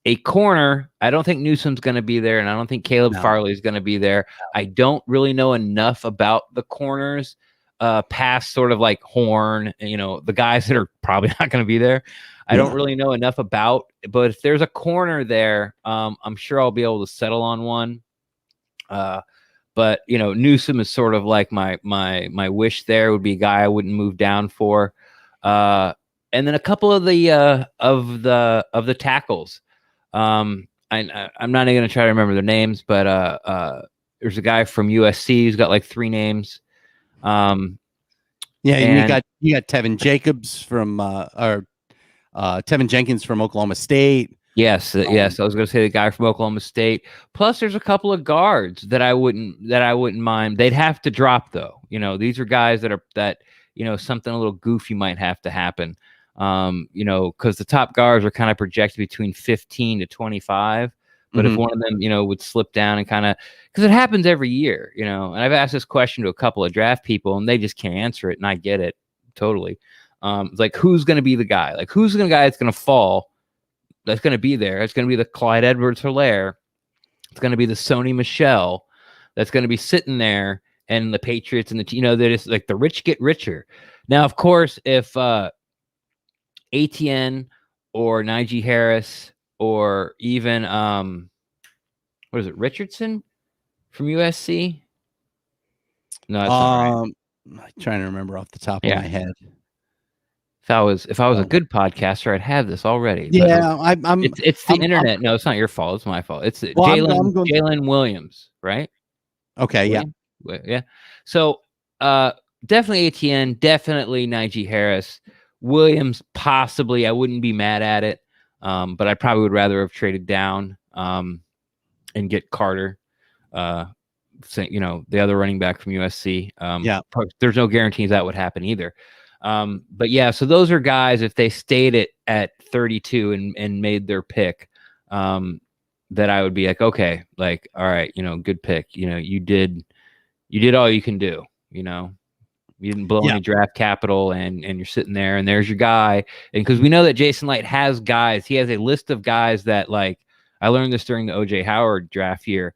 A corner, I don't think Newsome's going to be there, and I don't think Caleb Farley is going to be there. I don't really know enough about the corners past sort of like Horn, you know, the guys that are probably not going to be there. I don't really know enough about, but if there's a corner there, I'm sure I'll be able to settle on one. But you know, Newsome is sort of like my wish there would be a guy I wouldn't move down for. And then a couple of the tackles. I'm not even gonna try to remember their names, but there's a guy from USC who's got like 3 names. And you got Tevin Jacobs from Tevin Jenkins from Oklahoma State. Yes. I was going to say the guy from Oklahoma State. Plus, there's a couple of guards that I wouldn't mind. They'd have to drop though. You know, these are guys that you know, something a little goofy might have to happen. You know, because the top guards are kind of projected between 15 to 25. But if one of them, you know, would slip down and kind of, because it happens every year, you know, and I've asked this question to a couple of draft people and they just can't answer it. And I get it totally. It's like, who's going to be the guy? Like, who's the guy that's going to fall? That's going to be there. It's going to be the Clyde Edwards-Helaire. It's going to be the Sony Michel. That's going to be sitting there, and the Patriots and the, you know, they're just like the rich get richer. Now, of course, if ATN or Najee Harris or even what is it, Richardson from USC? No, that's not right. I'm trying to remember off the top of my head. If I was a good podcaster, I'd have this already. Yeah, it's the internet. No, it's not your fault. It's my fault. It's Jalen Williams, right? Okay, yeah. So definitely ATN, definitely Najee Harris. Williams, possibly. I wouldn't be mad at it, but I probably would rather have traded down and get Carter. You know, the other running back from USC. There's no guarantees that would happen either. But yeah, so those are guys, if they stayed at 32 and made their pick, that I would be like, okay, like, all right, you know, good pick. You know, you did all you can do, you know, you didn't blow any draft capital and you're sitting there and there's your guy. And cause we know that Jason Light has guys, he has a list of guys that, like, I learned this during the OJ Howard draft year,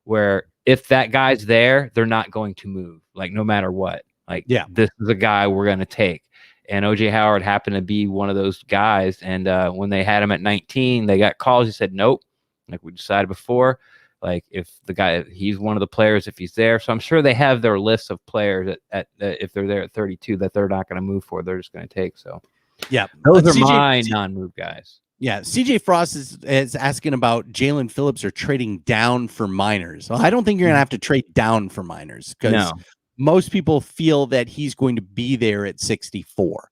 where if that guy's there, they're not going to move, like, no matter what. Like, this is a guy we're going to take. And OJ Howard happened to be one of those guys. And when they had him at 19, they got calls. He said, nope. Like we decided before, like, if the guy, he's one of the players, if he's there. So I'm sure they have their list of players at if they're there at 32 that they're not going to move for. They're just going to take. So yeah, those are my non-move guys. Yeah, CJ Frost is asking about Jalen Phillips or trading down for Miners. Well, I don't think you're going to have to trade down for Miners because most people feel that he's going to be there at 64.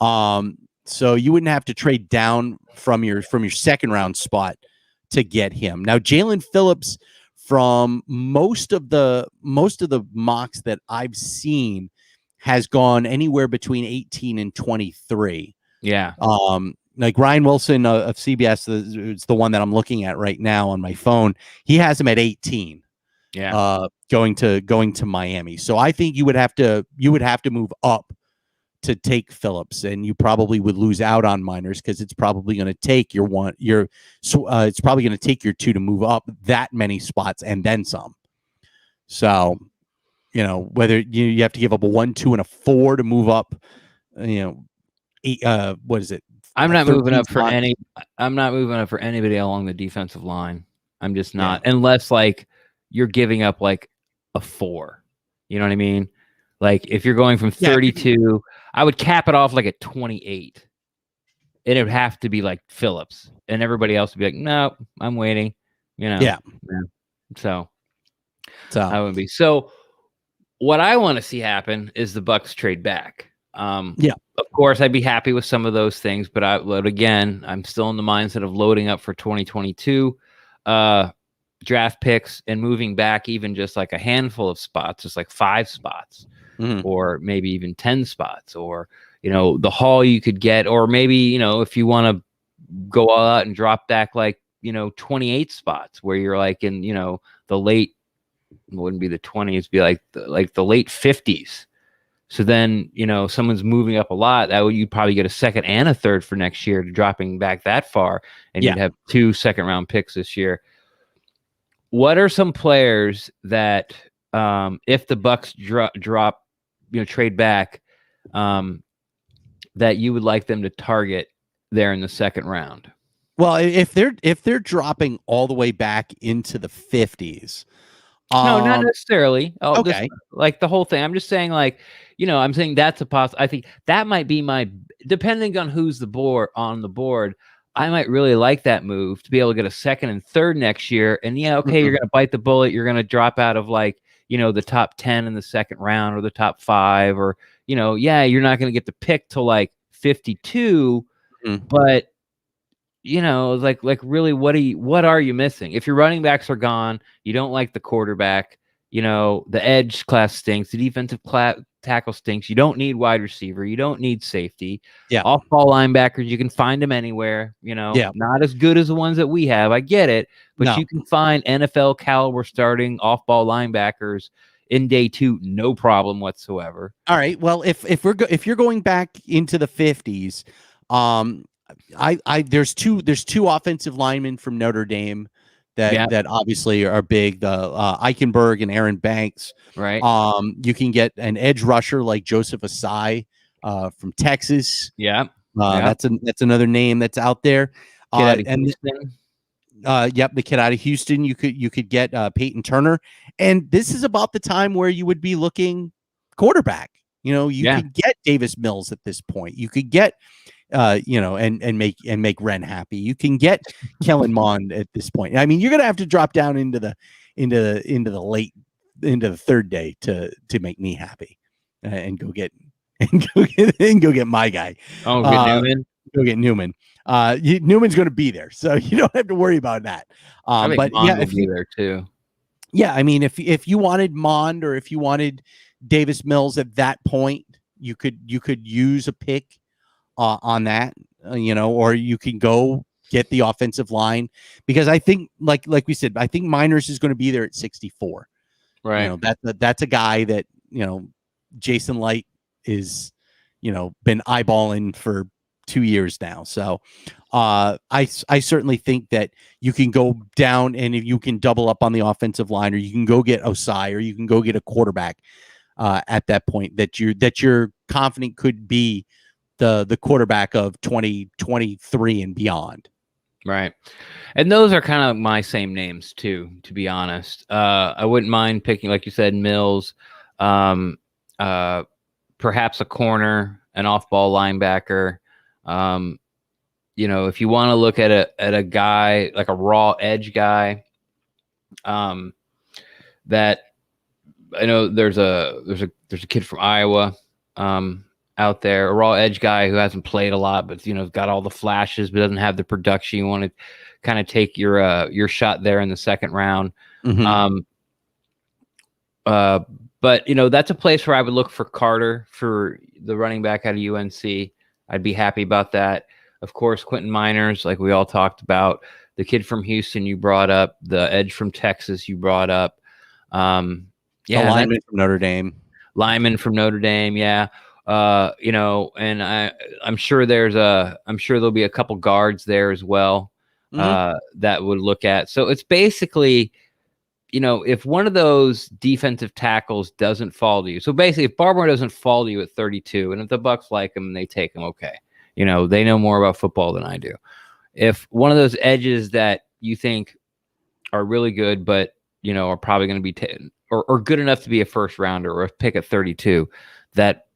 So you wouldn't have to trade down from your second round spot to get him. Now, Jalen Phillips, from most of the mocks that I've seen, has gone anywhere between 18 and 23. Yeah. Like Ryan Wilson of CBS, it's the one that I'm looking at right now on my phone. He has him at 18. Yeah. Going to Miami. So I think you would have to move up to take Phillips, and you probably would lose out on Miners because it's probably going to take it's probably going to take your 2 to move up that many spots and then some. So, you know, whether you have to give up a 1, 2, and a 4 to move up, you know, 8, what is it? I'm not moving up for anybody along the defensive line. I'm just not, unless like you're giving up like a 4. You know what I mean? Like if you're going from 32, I would cap it off like at 28. and it would have to be like Phillips, and everybody else would be like, no, I'm waiting. Yeah. So I wouldn't be. So what I want to see happen is the Bucks trade back. Of course, I'd be happy with some of those things, but again, I'm still in the mindset of loading up for 2022 draft picks and moving back even just like a handful of spots, just like 5 spots, or maybe even 10 spots, or the haul you could get, or maybe if you want to go all out and drop back like 28 spots where you're like in the late, it wouldn't be the 20s, be like the late 50s. So then, someone's moving up a lot. You'd probably get a second and a third for next year, to dropping back that far, and you'd have 2 second-round picks this year. What are some players that, if the Bucks drop, trade back, that you would like them to target there in the second round? Well, if they're dropping all the way back into the 50s. No, not necessarily. Oh, okay. Like the whole thing. I'm just saying, like, I'm saying that's a I think that might be depending on who's on the board, I might really like that move to be able to get a second and third next year. And you're going to bite the bullet. You're going to drop out of like, the top 10 in the second round, or the top 5, or, you're not going to get the pick till like 52, but like really, what are you missing? If your running backs are gone, you don't like the quarterback, the edge class stinks, the defensive tackle stinks. You don't need wide receiver. You don't need safety. Off-ball linebackers, you can find them anywhere, not as good as the ones that we have. I get it, but you can find NFL caliber starting off-ball linebackers in day 2, no problem whatsoever. All right. Well, if you're going back into the 50s, there's two offensive linemen from Notre Dame that obviously are big, the Eichenberg and Aaron Banks. Right. You can get an edge rusher like Joseph Asai from Texas. That's another name that's out there. The kid out of Houston. You could get Peyton Turner, and this is about the time where you would be looking quarterback. Could get Davis Mills at this point. You could get and make Ren happy. You can get Kellen Mond at this point. I mean, you're gonna have to drop down into the third day to make me happy, and go get my guy. Oh, get Newman. Go get Newman. Newman's going to be there, so you don't have to worry about that. But Mond will be there too. Yeah, I mean, if you wanted Mond, or if you wanted Davis Mills at that point, you could use a pick on that, or you can go get the offensive line, because I think, like we said, I think Miners is going to be there at 64. Right. That's a guy that Jason Light is been eyeballing for 2 years now. So I certainly think that you can go down, and if you can double up on the offensive line, or you can go get Osai, or you can go get a quarterback at that point that you're confident could be the quarterback of 2023 and beyond. Right. And those are kind of my same names too, to be honest. I wouldn't mind picking, like you said, Mills, perhaps a corner, an off-ball linebacker. If you want to look at a guy like a raw edge guy, that I know there's a kid from Iowa, out there, a raw edge guy who hasn't played a lot, but got all the flashes, but doesn't have the production. You want to kind of take your shot there in the second round. But that's a place where I would look for Carter, for the running back out of UNC. I'd be happy about that. Of course, Quentin Miners, like we all talked about, the kid from Houston you brought up, the edge from Texas you brought up. The lineman from Notre Dame. Lyman from Notre Dame, yeah. And I'm sure there'll be a couple guards there as well, that would look at. So it's basically, if one of those defensive tackles doesn't fall to you, so basically if Barmore doesn't fall to you at 32, and if the Bucks like him and they take him, okay, they know more about football than I do. If one of those edges that you think are really good, but are probably going to be or good enough to be a first rounder or a pick at 32, that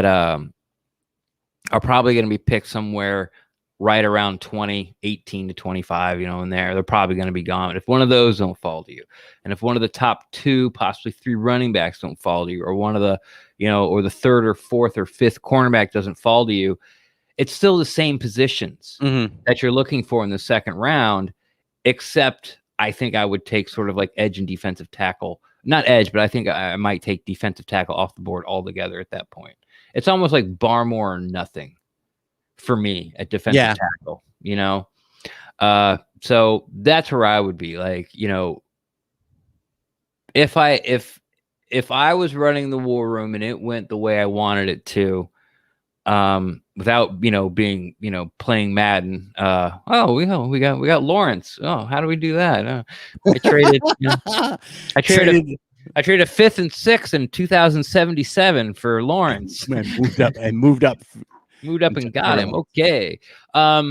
are probably going to be picked somewhere right around 20, 18 to 25, in there, they're probably going to be gone. If one of those don't fall to you, and if one of the top 2, possibly 3 running backs don't fall to you, or one of the, or the 3rd or 4th or 5th cornerback doesn't fall to you, it's still the same positions that you're looking for in the 2nd round, except I think I would take sort of like edge and defensive tackle. Not edge, but I think I might take defensive tackle off the board altogether at that point. It's almost like Barmore or nothing for me at defensive tackle, so that's where I would be. Like, if I was running the war room and it went the way I wanted it to, without, being, playing Madden, we got Lawrence. Oh, how do we do that? I traded, I traded a 5th and 6th in 2077 for Lawrence. Moved up and got him. Okay. At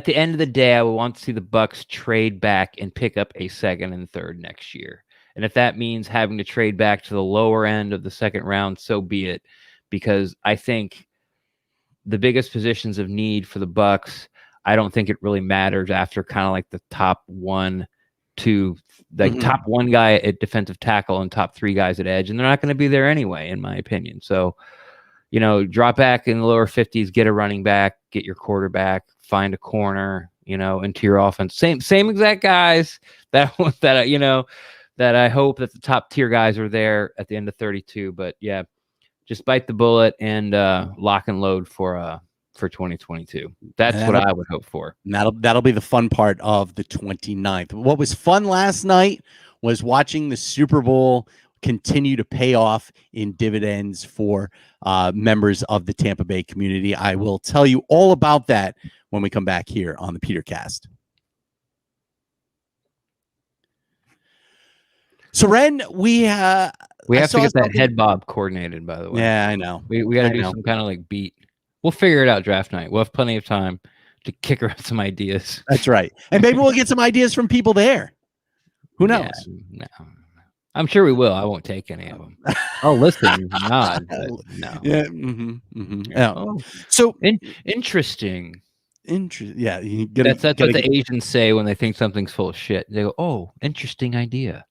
the end of the day, I would want to see the Bucs trade back and pick up a 2nd and 3rd next year. And if that means having to trade back to the lower end of the 2nd round, so be it. Because I think the biggest positions of need for the Bucs, I don't think it really matters after kind of like the top 1, 2, like top 1 guy at defensive tackle and top 3 guys at edge, and they're not going to be there anyway, in my opinion. So, drop back in the lower 50s, get a running back, get your quarterback, find a corner, into your offense. Same exact guys that I hope that the top tier guys are there at the end of 32. But yeah, just bite the bullet and lock and load for 2022. That's what I would hope for. That'll be the fun part of the 29th. What was fun last night was watching the Super Bowl continue to pay off in dividends for members of the Tampa Bay community. I will tell you all about that when we come back here on the PeterCast. So Ren, we have to get that head bob coordinated, by the way. Yeah, I know. We got to do some kind of like beat. We'll figure it out draft night. We'll have plenty of time to kick around some ideas. That's right. And maybe we'll get some ideas from people there. Who knows? Yeah, no. I'm sure we will. I won't take any of them. I'll listen. Nod. No. Yeah. Yeah. Oh, so interesting. Yeah. That's what the Asians say when they think something's full of shit. They go, "Oh, interesting idea."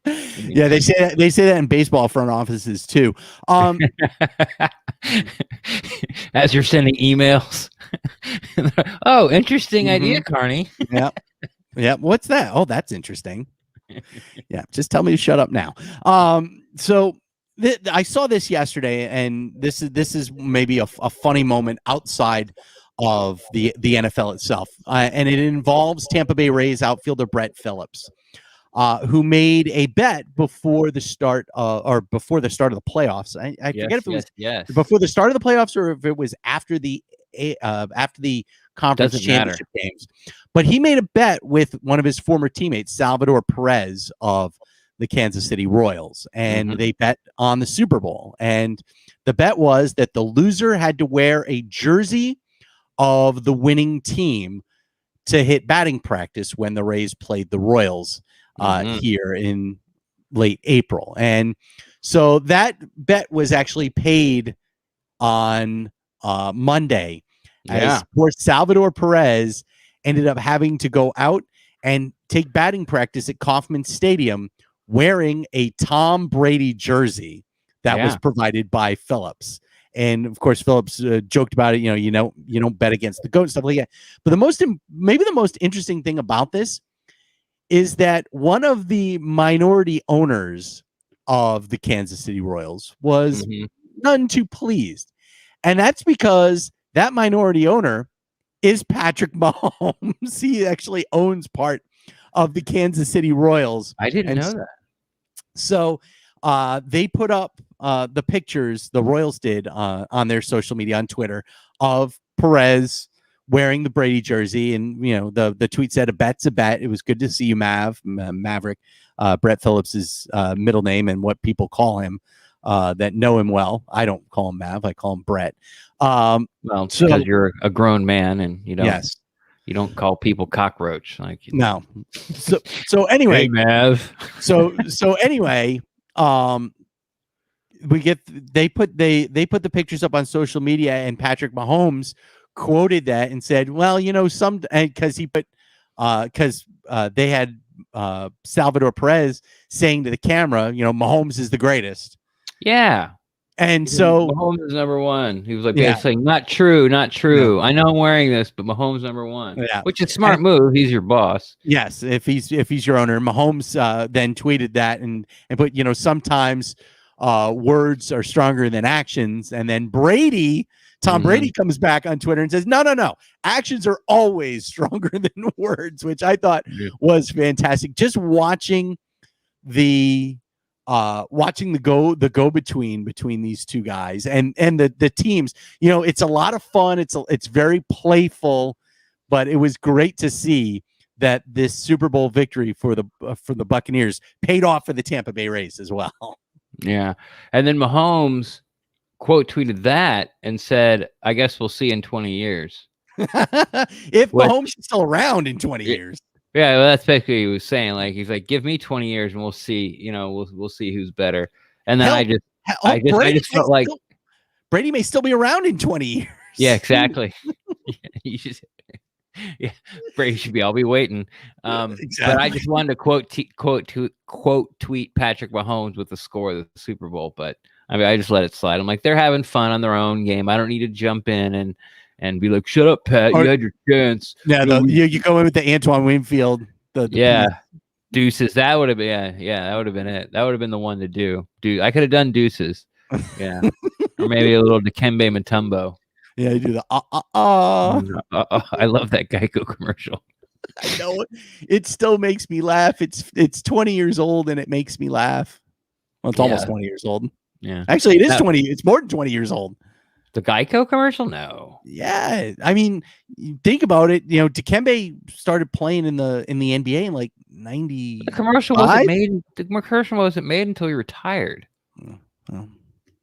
Yeah, they say that in baseball front offices too. As you're sending emails. Oh, interesting idea, Carney. Yeah. What's that? Oh, that's interesting. Yeah, just tell me to shut up now. So I saw this yesterday, and this is maybe a funny moment outside of the NFL itself, and it involves Tampa Bay Rays outfielder Brett Phillips, who made a bet before the start of the playoffs. I forget if it was before the start of the playoffs or if it was after the conference championship games. But he made a bet with one of his former teammates, Salvador Perez of the Kansas City Royals, and they bet on the Super Bowl. And the bet was that the loser had to wear a jersey of the winning team to hit batting practice when the Rays played the Royals here in late April. And so that bet was actually paid on Monday. As poor Salvador Perez ended up having to go out and take batting practice at Kauffman Stadium wearing a Tom Brady jersey that was provided by Phillips. And of course, Phillips joked about it. You don't bet against the GOAT and stuff like that. But maybe the most interesting thing about this is that one of the minority owners of the Kansas City Royals was none too pleased. And that's because that minority owner is Patrick Mahomes. He actually owns part of the Kansas City Royals. I didn't know that. So they put up the pictures, the Royals did on their social media, on Twitter, of Perez wearing the Brady jersey. And, the tweet said, "A bet's a bet. It was good to see you, Maverick." Brett Phillips' middle name and what people call him that know him well. I don't call him Mav. I call him Brett. Well, because you're a grown man and you don't call people cockroach. No. So anyway, hey, Mav. so anyway, they put the pictures up on social media, and Patrick Mahomes quoted that and said, well, because he put because they had Salvador Perez saying to the camera, Mahomes is the greatest. Yeah. And so Mahomes is number one. He was like, basically, not true. No. I know I'm wearing this, but Mahomes number one. Yeah. Which is a smart move. He's your boss. Yes, if he's your owner. Mahomes then tweeted that and put, sometimes words are stronger than actions. And then Tom Brady comes back on Twitter and says, no, actions are always stronger than words, which I thought was fantastic. Just watching the go between these two guys and the teams, it's a lot of fun. It's very playful, but it was great to see that this Super Bowl victory for the Buccaneers paid off for the Tampa Bay Rays as well. Yeah. And then Mahomes quote tweeted that and said, I guess we'll see in 20 years. If Mahomes is still around in 20 years. Yeah, well, that's basically what he was saying. Like, he's like, give me 20 years and we'll see, we'll see who's better. And then I just felt like Brady may still be around in 20 years. Yeah, exactly. Yeah, Brady should be. I'll be waiting. Exactly. But I just wanted to quote tweet Patrick Mahomes with the score of the Super Bowl. But I mean, I just let it slide. I'm like, they're having fun on their own game. I don't need to jump in and be like, shut up, Pat. You had your chance. Yeah, you go in with the Antoine Winfield. Deuces. That would have been that would have been it. That would have been the one to do. Dude, I could have done deuces. Yeah, or maybe a little Dikembe Mutombo. Yeah, you do the I love that Geico commercial. I know it still makes me laugh. It's 20 years old and it makes me laugh. Well, it's almost 20 years old. Yeah, actually, it is 20. It's more than 20 years old. The Geico commercial? No. Yeah, I mean, think about it. Dikembe started playing in the NBA in like 90. The commercial wasn't made. The commercial wasn't made until he retired. Oh.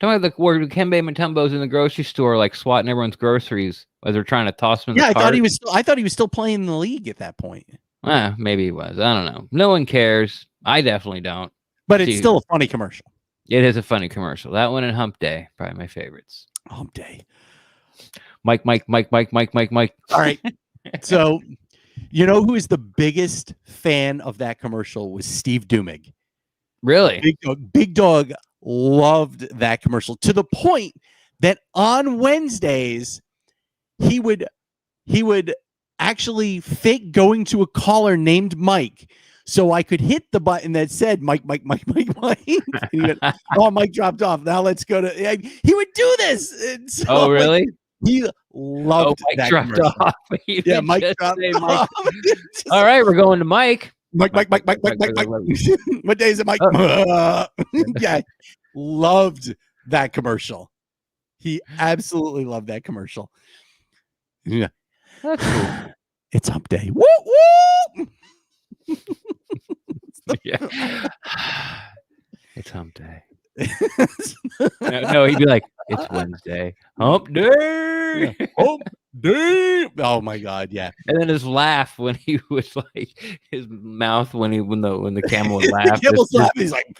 Don't like where Dikembe Mutombo's in the grocery store, like swatting everyone's groceries as they're trying to toss him in the cart. I thought he was still playing in the league at that point. Maybe he was. I don't know. No one cares. I definitely don't. But it's still a funny commercial. It is a funny commercial. That one and Hump Day, probably my favorites. Hump Day. Mike. All right. So, who is the biggest fan of that commercial was Steve Dumig. Really? Big Dog loved that commercial to the point that on Wednesdays he would actually fake going to a caller named Mike so I could hit the button that said Mike. Went, oh, Mike dropped off. Now let's go to. He would do this. So, oh, really? He loved Mike that dropped commercial. off. Yeah, Mike dropped off. All right, we're going to Mike. Mike. What day is it, Mike? Yeah, loved that commercial. He absolutely loved that commercial. Yeah, that's cool. It's Hump Day. Woo woo. Yeah. It's Hump Day. No, he'd be like, it's Wednesday. Hump Day. Yeah. Hump Day. Oh my God, yeah. And then his laugh when he was like his mouth when the camel would laugh. Camel's laugh. He's like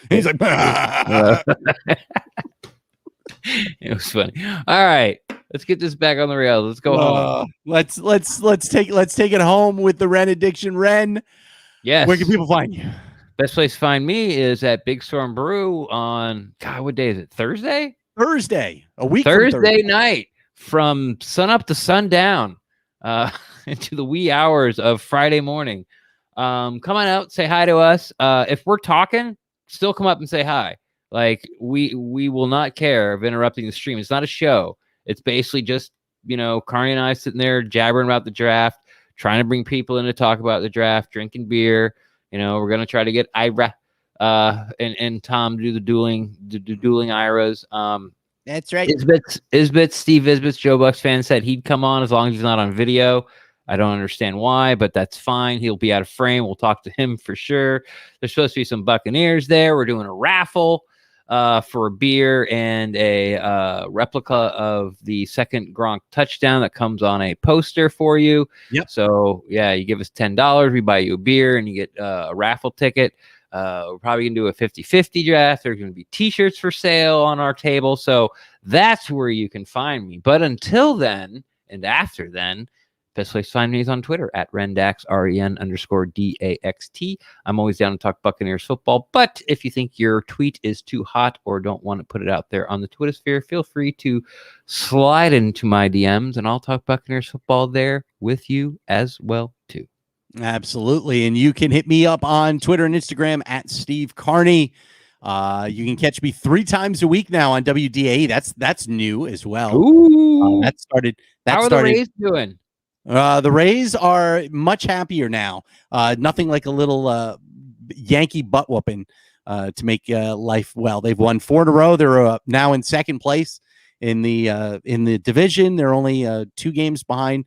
It was funny. All right. Let's get this back on the rails. Let's go home. Let's take it home with the Ren Addiction. Ren, yes. Where can people find you? Best place to find me is at Big Storm Brew on what day is it? Thursday? A week. Thursday night from sun up to sundown, into the wee hours of Friday morning. Come on out, say hi to us. If we're talking, still come up and say hi. Like we will not care of interrupting the stream. It's not a show. It's basically just, Carney and I sitting there jabbering about the draft, trying to bring people in to talk about the draft, drinking beer. We're going to try to get Ira and Tom to do the dueling Iras. That's right. Steve Isbit's Joe Bucks fan said he'd come on as long as he's not on video. I don't understand why, but that's fine. He'll be out of frame. We'll talk to him for sure. There's supposed to be some Buccaneers there. We're doing a raffle for a beer and a replica of the second Gronk touchdown that comes on a poster for you. Yep. So, yeah, you give us $10. We buy you a beer and you get a raffle ticket. We're probably going to do a 50-50 draft. There's going to be t-shirts for sale on our table. So that's where you can find me. But until then, and after then, best place to find me is on Twitter at Rendax, REN_DAXT. I'm always down to talk Buccaneers football. But if you think your tweet is too hot or don't want to put it out there on the Twitter sphere, feel free to slide into my DMs and I'll talk Buccaneers football there with you as well, too. Absolutely. And you can hit me up on Twitter and Instagram at Steve Carney. You can catch me 3 times a week now on WDAE. That's new as well. Ooh. That started. How are the Rays doing? The Rays are much happier now. Nothing like a little Yankee butt whooping to make life well. They've won 4 in a row. They're now in second place in the division. They're only 2 games behind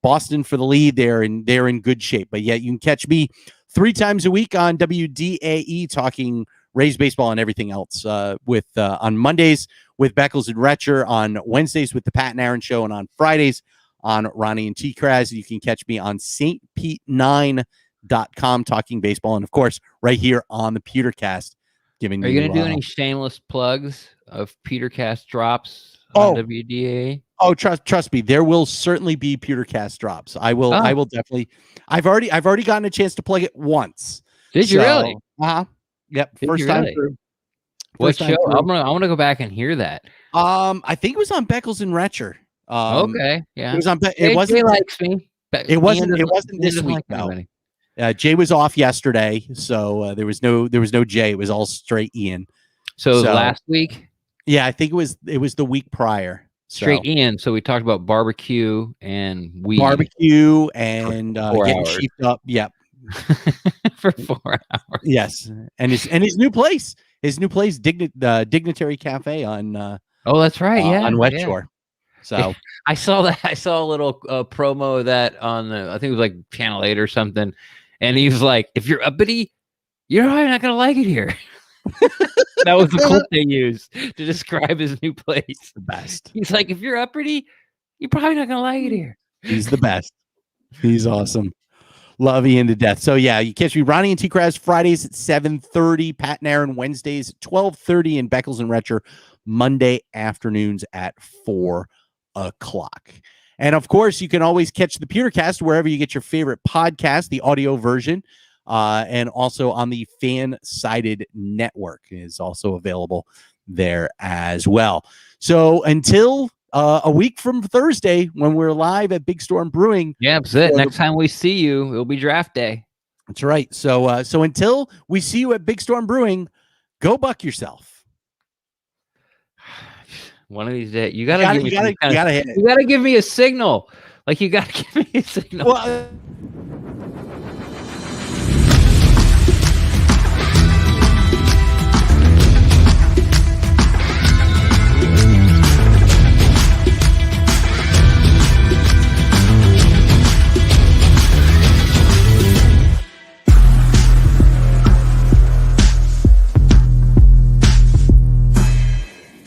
Boston for the lead. They're in good shape. But yeah, you can catch me 3 times a week on WDAE talking Rays baseball and everything else. With on Mondays with Beckles and Retcher, on Wednesdays with the Pat and Aaron Show, and on Fridays on Ronnie and T. Kraz. You can catch me on stpete9.com talking baseball, and of course right here on the Pewtercast. Are you going to do any shameless plugs of Pewtercast drops on WDA? Oh, trust me, there will certainly be Pewtercast drops. I will definitely. I've already gotten a chance to plug it once. Did you really? Yep. First time through. What show? I want to go back and hear that. I think it was on Beckles and Retcher. Okay, yeah. It was on. It wasn't. Jay likes me. It wasn't this week though. Jay was off yesterday, so there was no Jay. It was all straight Ian. So last week. Yeah, I think it was the week prior. Straight Ian. So we talked about barbecue and weed. Barbecue and getting sheeped up. Yep. For 4 hours. Yes, and his new place. Dignitary Cafe on. Oh, that's right. Yeah, on West Shore. So I saw that. I saw a little promo of that on I think it was like Channel 8 or something, and he was like, "If you're uppity, you're probably not gonna like it here." That was the quote they used to describe his new place. The best. He's like, "If you're uppity, you're probably not gonna like it here." He's the best. He's awesome. Love Ian to death. So yeah, you catch me Ronnie and T. Kraz Fridays at 7:30, Pat and Aaron Wednesdays at 12:30, and Beckles and Retcher Monday afternoons at 4 o'clock. And of course, you can always catch the Pewtercast wherever you get your favorite podcast, the audio version, and also on the Fan-Sided Network is also available there as well. So until a week from Thursday, when we're live at Big Storm Brewing. Yeah, that's it. Next time we see you, it'll be draft day. That's right. So until we see you at Big Storm Brewing, go buck yourself. One of these days, you gotta give me a signal. Like you gotta give me a signal.